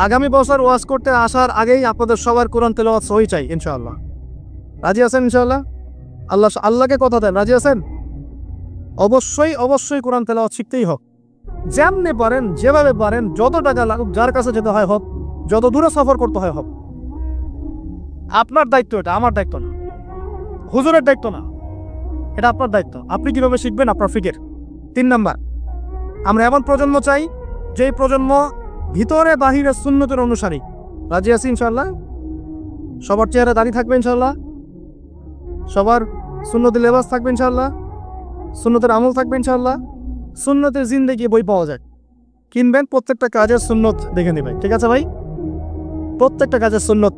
আগামী বছর ওয়াজ করতে আসার আগেই আপনাদের সবার কোরআন তেলাওয়াত সহি চাই ইনশাআল্লাহ। রাজি আছেন ইনশাআল্লাহ? আল্লাহকে কথা দেন, রাজি আছেন? অবশ্যই কোরআন তেলাওয়াত শিখতেই হোক। যেমনি পারেন, যেভাবে পারেন, যত টাকা লাগুক, যার কাছে যেতে হয় হোক, যত দূরে সফর করতে হয় হোক। আপনার দায়িত্ব এটা, আমার দায়িত্ব না, হুজুরের দায়িত্ব না, এটা আপনার দায়িত্ব। আপনি কিভাবে শিখবেন আপনার ফিকির। 3 নাম্বার, আমরা এমন প্রজন্ম চাই যেই প্রজন্ম ভিতরে বাহিরে সুন্নতের অনুসারী। রাজি আছি ইনশাআল্লাহ? সবার চেহারা দাড়ি থাকবে ইনশাআল্লাহ, সবার সুন্নতের লেবাস থাকবে ইনশাআল্লাহ, সুন্নতের আমল থাকবে ইনশাআল্লাহ। সুন্নতের জিন্দেগি বই পাওয়া যায়, কিনবেন, প্রত্যেকটা কাজের সুন্নত দেখে নেবেন, ঠিক আছে ভাই? প্রত্যেকটা কাজের সুন্নত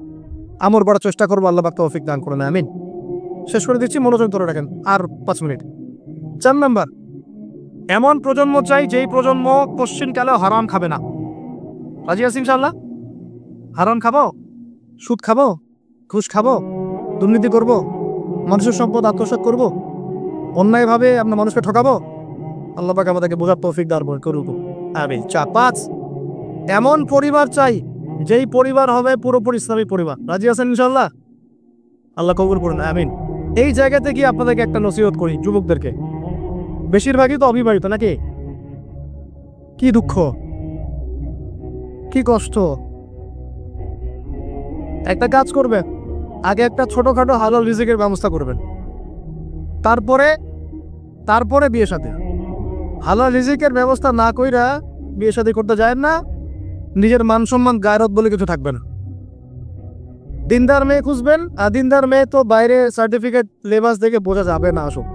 আমল করার চেষ্টা করবো, আল্লাহ পাক তৌফিক দান করেন, আমিন। শেষ করে দিচ্ছি, মনোযোগ ধরে রাখেন, আর 5 মিনিট। 4 নাম্বার, এমন প্রজন্ম চাই যেই প্রজন্ম কোশ্চিনকালেও হারাম খাবে না। রাজি আছি ইনশাআল্লাহ? হারাম খাবো, সুদ খাবো, ঘুষ খাবো, দুর্নীতি করব, মানুষের সম্পদ আত্মসাৎ করব, অন্যায়ভাবে আমরা মানুষকে ঠকাবো? আল্লাহ পাক আমাদেরকে বোঝার তৌফিক দান করুক, আমিন। 5, এমন পরিবার চাই যেই পরিবার হবে পুরোপুরি ইসলামী পরিবার। রাজি আছেন ইনশাআল্লাহ? আল্লাহ কবুল করুন, আমিন। এই জায়গাতে গিয়ে আপনাদেরকে একটা নসিহত করি যুবকদেরকে, বেশিরভাগই তো অবিবাহিত নাকি? কি দুঃখ, কি কষ্ট। একটা কাজ করবেন, আগে একটা ছোটখাটো হালাল রিজিকের ব্যবস্থা করবেন, তারপরে বিয়ে শাদী। হালাল রিজিকের ব্যবস্থা না কইরা বিয়ে শাদী করতে যায় না, নিজের মান সম্মান গায়রত বলে কিছু থাকবে না। দিনদার মেয়ে খুঁজবেন, আর দিনদার মেয়ে তো বাইরে সার্টিফিকেট লেবাস দেখে বোঝা যাবে না। আসুন,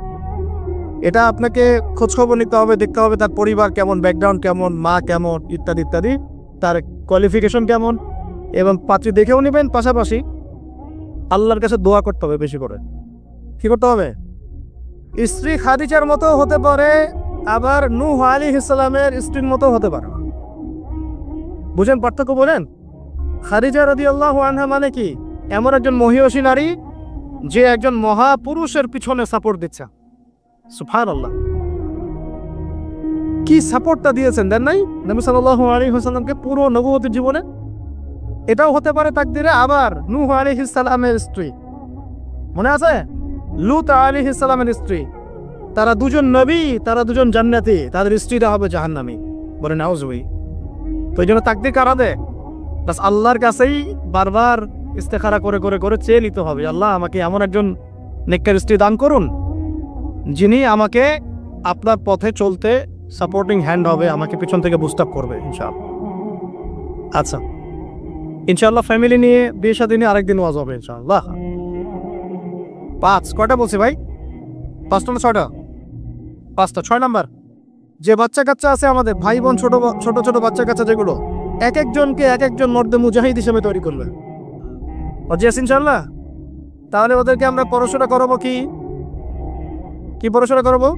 এটা আপনাকে খোঁজখবর নিতে হবে, দেখতে হবে তার পরিবার কেমন, ব্যাকগ্রাউন্ড কেমন, মা কেমন, ইত্যাদি ইত্যাদি, তার কোয়ালিফিকেশন কেমন, এবং পাত্রী দেখেও নেবেন। পাশাপাশি আল্লাহর কাছে দোয়া করতে হবে বেশি করে। কি করতে হবে? স্ত্রী খাদিজার মতো হতে পারে, আবার নূহ আলাইহিস সালামের স্ত্রীর মতো হতে পারে। বুঝেন পার্থক্য? বলেন, খাদিজা রাদিয়াল্লাহু আনহা মানে কি? এমন একজন মহিয়সী নারী যে একজন মহাপুরুষের পিছনে সাপোর্ট দিচ্ছে। সুবহানাল্লাহ, কি সাপোর্টটা দিয়েছেন, দেন নাই নবী সাল্লাল্লাহু আলাইহি ওয়াসাল্লামকে পুরো নবুয়তের জীবনে? এটাও হতে পারে তাকদিরে। আবার নূহ আলাইহিস সালামের স্ত্রী, মনে আছে? লূত আলাইহিস সালামের স্ত্রী, তারা দুজন নবী, তারা দুজন জান্নাতি, তাদের স্ত্রীরা হবে জাহান্নামী। বলে নাউজুবিল্লাহ। তো এই জন্য তাকদির কারা দেয়? বাস আল্লাহর কাছেই বারবার ইস্তেখারা করে করে করে চেয়ে নিতে হবে, আল্লাহ আমাকে এমন একজন নেককার স্ত্রী দান করুন যিনি আমাকে আপনার পথে চলতে সাপোর্টিং হ্যান্ড হবে, আমাকে পিছন থেকে বুস্ট আপ করবে ইনশাআল্লাহ। আচ্ছা, ইনশাআল্লাহ ফ্যামিলি নিয়ে বিয়ে শাদী নিয়ে আরেকদিন ওয়াজ হবে ইনশাআল্লাহ। 5, কয়টা বলছি ভাই? 5টা না 6টা? 5টা। 6 নাম্বার, যে বাচ্চা কাচ্চা আছে আমাদের, ভাই বোন, ছোট ছোট বাচ্চা কাচ্চা যেগুলো, এক একজনকে এক একজন মর্দে মুজাহিদ হিসেবে তৈরি করবে। রাজি আছেন ইনশাআল্লাহ? তাহলে ওদেরকে আমরা পড়াশোনা করাবো কি? কি পড়াশোনা করবো?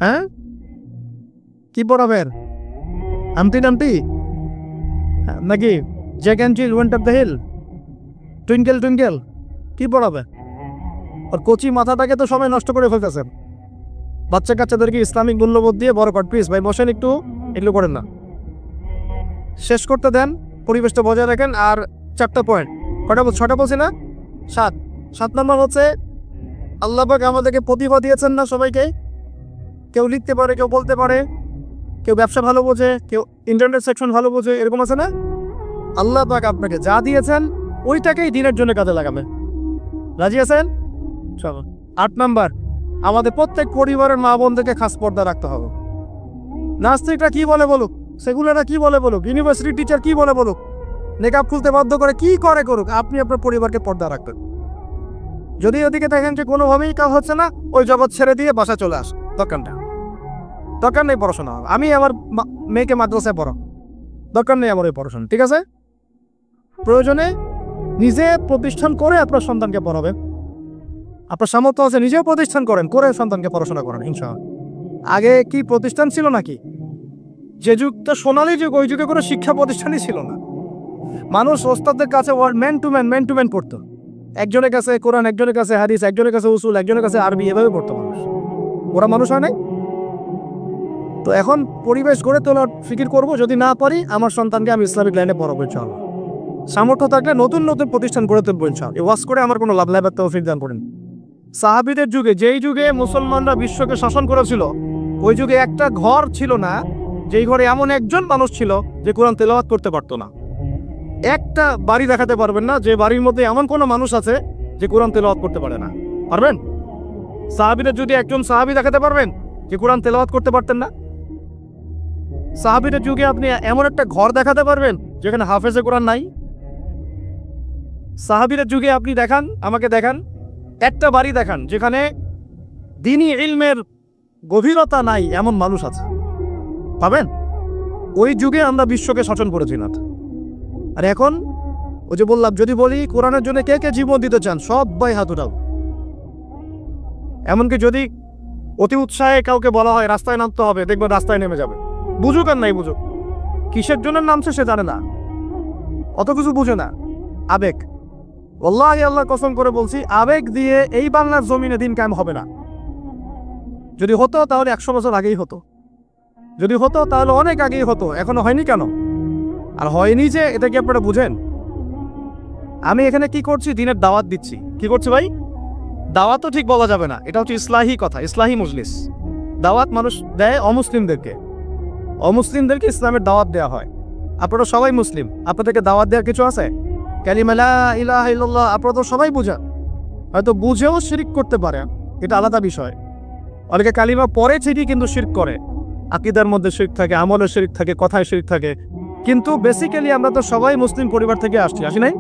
হ্যাঁ, কি পড়াবেন? আমটি নামটি নাকি Jack and Jill went up the hill, twinkle twinkle, কি পড়াবে? আর কচি মাথাটাকে তো সময় নষ্ট করে ফেলতেছেন। বাচ্চা কাচ্চাদেরকে ইসলামিক মূল্যবোধ দিয়ে বড় কর। প্লিজ ভাই বসেন, একটু এগুলো করেন না, শেষ করতে দেন, পরিবেশটা বজায় রাখেন। আর 4টা পয়েন্ট, কটা বল? 6টা বলছি না? 7 নম্বর হচ্ছে আল্লাহ পাক আমাদেরকে প্রতিভা দিয়েছেন না সবাইকে। কেউ লিখতে পারে, কেউ বলতে পারে, কেউ ব্যবসা ভালো বোঝে, কেউ ইন্টারনেট সেকশন ভালো বোঝে, এরকম আছে না? আল্লাহ পাক আপনাকে যা দিয়েছেন ওইটাকেই দিনের জন্য কাজে লাগাবে। রাজি আছেন? চলো। 8 নাম্বার, আমাদের প্রত্যেক পরিবারের মা বোনদেরকে খাস পর্দা রাখতে হবে। নাস্তিকরা কি বলে বলুক, সেগুলারা কি বলে বলুক, ইউনিভার্সিটি টিচার কি বলে বলুক, নেকাব খুলতে বাধ্য করে কি করে করুক, আপনি আপনার পরিবারকে পর্দা রাখবেন। যদি ওদিকে দেখেন যে কোনোভাবেই কাজ হচ্ছে না, ওই জগৎ ছেড়ে দিয়ে বাসা চলে আস। দরকার নেই পড়াশোনা, আমি আমার মেয়েকে মাদ্রাসায় পড়াও, দরকার নেই আমার ওই পড়াশোনা। ঠিক আছে? প্রয়োজনে নিজে প্রতিষ্ঠান করে আপনার সন্তানকে পড়াবেন। আপনার সামর্থ্য আছে, নিজেও প্রতিষ্ঠান করেন, করে সন্তানকে পড়াশোনা করেন ইনশাআল্লাহ। আগে কি প্রতিষ্ঠান ছিল নাকি? যে যুগটা সোনালী যুগ, ওই যুগে কোনো শিক্ষা প্রতিষ্ঠানই ছিল না। মানুষ ওস্তাদের কাছে ম্যান টু ম্যান পড়তো। একজনের কাছে কোরআন, একজনের কাছে হাদিস, একজনের কাছে উসুল, একজনের কাছে আরবি, এভাবে পড়তো মানুষ। ওরা মানুষ হয় নাই? তো এখন পরিবেশ গড়ে তোলার ফিকির করব। যদি না পারি, আমার সন্তানকে আমি ইসলামিক লাইনে পড়াবো ইনশাআল্লাহ। সামর্থ্য থাকলে নতুন প্রতিষ্ঠান গড়ে তুলবো ইনশাআল্লাহ। ওয়াজ করে আমার কোনো লাভ নাই, তৌফিক দান করেন। সাহাবীদের যুগে, যেই যুগে মুসলমানরা বিশ্বকে শাসন করেছিল, ওই যুগে একটা ঘর ছিল না যেই ঘরে এমন একজন মানুষ ছিল যে কোরআন তেলাওয়াত করতে পারতো না। একটা বাড়ি দেখাতে পারবেন না যে বাড়ির মধ্যে এমন কোনো মানুষ আছে যে কোরআন তেলাওয়াত করতে পারে না। পারবেন? সাহাবীদের যদি একজন সাহাবী দেখাতে পারবেন যে কোরআন তেলাওয়াত করতে পারতেন না? সাহাবীদের যুগে আপনি এমন একটা ঘর দেখাতে পারবেন যেখানে হাফেজে কোরআন নাই? সাহাবীদের যুগে আপনি দেখান, আমাকে দেখান, একটা বাড়ি দেখান যেখানে দ্বীনি ইলমের গভীরতা নাই এমন মানুষ আছে? পাবেন? ওই যুগে আমরা বিশ্বকে শাসন করেছিলাম। আর এখন ওই যে বললাম, যদি বলি কোরআনের জন্য কে কে জীবন দিতে চান, সবাই হাত উঠাও। এমনকি যদি অতি উৎসাহে কাউকে বলা হয় রাস্তায় নামতে হবে, দেখবেন রাস্তায় নেমে যাবে। বুঝুক আর নাই বুঝুক, কিসের জন্য নামছে সে জানে না, অত কিছু বুঝে না, আবেগ। আল্লাহকে আল্লাহ কসম করে বলছি, আবেগ দিয়ে এই বাংলার জমিনে দিন কায়েম হবে না। যদি হতো তাহলে 100 বছর আগেই হতো, যদি হতো তাহলে অনেক আগেই হতো। এখনো হয়নি কেন? আর হয়নি যে এটা কি আপনারা বুঝেন? আমি এখানে কি করছি? দিনের দাওয়াত দিচ্ছি। কি করছি ভাই? দাওয়াত তো ঠিক বলা যাবে না, এটা হচ্ছে ইসলাহি কথা, ইসলাহি মজলিস। দাওয়াত মানুষ দেয় অমুসলিমদেরকে, অমুসলিমদেরকে ইসলামের দাওয়াত দেওয়া হয়। আপনারা সবাই মুসলিম, আপনাদেরকে দাওয়াত দেওয়ার কিছু আছে? কালিমা লা ইলাহা ইল্লাল্লাহ আপনারা তো সবাই বুঝেন, হয়তো বুঝেও শিরক করতে পারে, এটা আলাদা বিষয়। অনেকে কালিমা পড়ে ঠিকই কিন্তু শিরক করে, আকীদার মধ্যে শিরক থাকে, আমলে শিরক থাকে, কথায় শিরক থাকে। কিন্তু বেসিক্যালি আমরা তো সবাই মুসলিম পরিবার থেকে আসি নাই?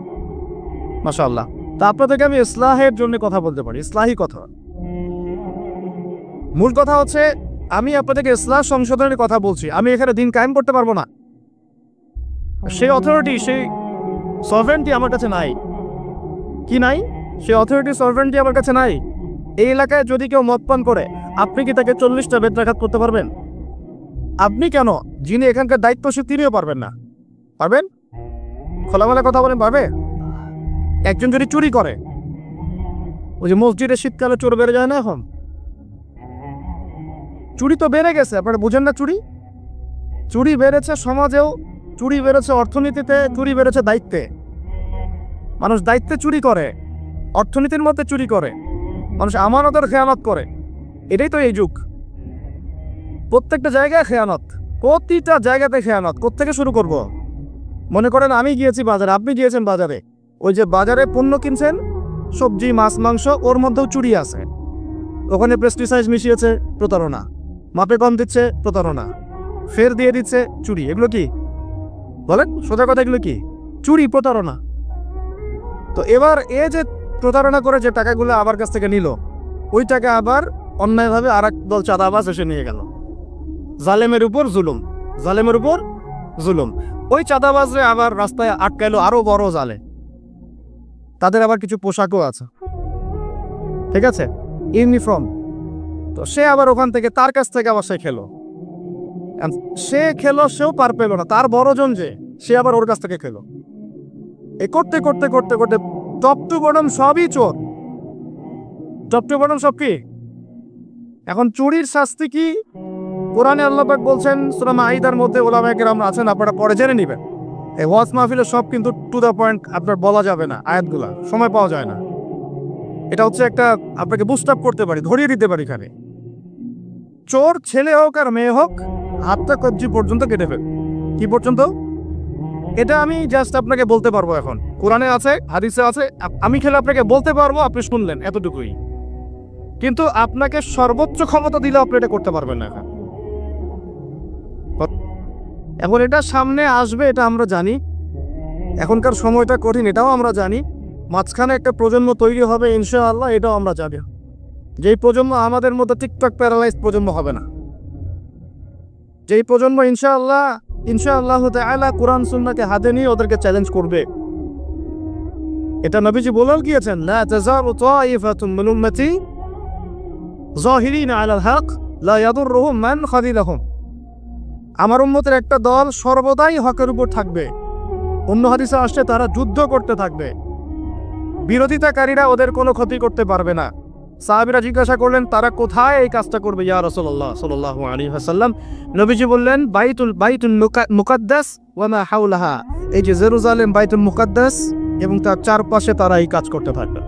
মাশাআল্লাহ। তা আপনাদেরকে আমি ইসলাহের জন্য কথা বলতে পারি, ইসলাহি কথা। মূল কথা হচ্ছে আমি আপনাদেরকে ইসলাহ সংশোধনের কথা বলছি। আমি এখানে দিন কায়েম করতে পারবো না, সেই অথরিটি, সেই সভরেন্টি আমার কাছে নাই। কি নাই? সেই অথরিটি, সভরেন্টি আমার কাছে নাই। এই এলাকায় যদি কেউ মদ পান করে, আপনি কি তাকে 40টা বেত্রাঘাত করতে পারবেন? আপনি কেন, যিনি এখানকার দায়িত্বশীল তিনিও পারবেন না। পারবেন? খোলামেলা কথা বলেন, পারবে? একজন যদি চুরি করে, ওই যে মসজিদে শীতকালে চোর বেড়ে যায় না, এখন চুরি তো বেড়ে গেছে, আপনারা বুঝেন না? চুরি বেড়েছে সমাজেও, চুরি বেড়েছে অর্থনীতিতে, চুরি বেড়েছে দায়িত্বে। মানুষ দায়িত্বে চুরি করে, অর্থনীতির মধ্যে চুরি করে, মানুষ আমানতের খেয়ানত করে। এটাই তো এই যুগ। প্রত্যেকটা জায়গায় খেয়ানত, প্রতিটা জায়গাতে খেয়ানত। কোত্থেকে শুরু করব? মনে করেন আমি গিয়েছি বাজারে, আপনি গিয়েছেন বাজারে, ওই যে বাজারে পণ্য কিনছেন, সবজি, মাছ, মাংস, ওর মধ্যেও চুরি আছে। ওখানে পেস্টিসাইড মিশিয়েছে, প্রতারণা। মাপে কম দিচ্ছে, প্রতারণা। ফের দিয়ে দিচ্ছে, চুরি। এগুলো কি বলেন? সোজা কথা, এগুলো কি? চুরি, প্রতারণা। তো এবার এ যে প্রতারণা করে যে টাকাগুলো আমার কাছ থেকে নিল, ওই টাকা আবার অন্যায়ভাবে আর এক দল চাঁদাবাজ এসে নিয়ে গেল। জালেমের উপর জুলুম, জালেমের উপর জুলুম। ওই চাঁদাবাজরে আবার রাস্তায় আটকাইলো আরো বড় জালে। তাদের আবার কিছু পোশাকও আছে, ঠিক আছে, ইউনিফর্ম। তো সে আবার ওখান থেকে তার কাছ থেকে আবার সে খেলো সেও পার পেলো না, তার বড়জন যে সে আবার ওর কাছ থেকে খেলো। এই করতে করতে করতে করতে টপ টু বটম সবই চোর, টপ টু বটম সব কি। এখন চুরির শাস্তি কি? কোরআনে আল্লাহ পাক বলছেন সূরা মাঈদার মধ্যে, ওলামায়ে কেরাম আছেন, আপনারা পরে জেনে নেবেন। এই ওয়াজ মাহফিলে সব কিন্তু টু দ্য পয়েন্ট আপনার বলা যাবে না, আয়াতগুলা সময় পাওয়া যায় না। এটা হচ্ছে একটা আপনাকে বুস্ট আপ করতে পারি, ধরিয়ে দিতে পারি। এখানে চোর ছেলে হোক আর মেয়ে হোক, হাতটা কবজি পর্যন্ত কেটে ফেল। কি পর্যন্ত? এটা আমি জাস্ট আপনাকে বলতে পারবো, এখন কোরআনে আছে, হাদিসে আছে, আমি খেলে আপনাকে বলতে পারবো, আপনি শুনলেন, এতটুকুই। কিন্তু আপনাকে সর্বোচ্চ ক্ষমতা দিলে আপনি এটা করতে পারবেন না। এখন এটা সামনে আসবে, এটা আমরা জানি। এখনকার সময়টা কঠিন, এটাও আমরা জানি। মাঝখানে একটা প্রজন্ম তৈরি হবে ইনশাআল্লাহ, এটাও আমরা জানি। যেই প্রজন্ম আমাদের মতো টিকটক প্যারালাইজ প্রজন্ম হবে না, যেই প্রজন্ম ইনশাআল্লাহ তাআলা কোরআন সুন্নাহকে হাতে নিয়ে ওদেরকে চ্যালেঞ্জ করবে। এটা নবীজি বলেও গিয়েছেন, লা তাযালু তাইফাতুম মিন উম্মতি যাহিরিনা আলাল হক লা ইয়াদুররুহুম মান খাযিলাহুম। আমার উম্মতের একটা দল সর্বদাই হকের উপর থাকবে। অন্য হাদিসে আসছে তারা যুদ্ধ করতে থাকবে, বিরোধিতাকারীরা ওদের কোনো ক্ষতি করতে পারবে না। সাহাবীরা জিজ্ঞাসা করলেন, তারা কোথায় এই কাজটা করবে ইয়া রাসূলুল্লাহ সাল্লাল্লাহু আলাইহি ওয়াসাল্লাম? নবীজি বললেন, বাইতুল মুকাদ্দাস ওয়া মা হাওলাহা। এই যে জেরুজালেম বাইতুল মুকাদ্দাস এবং তার চারপাশে তারা এই কাজ করতে থাকবে।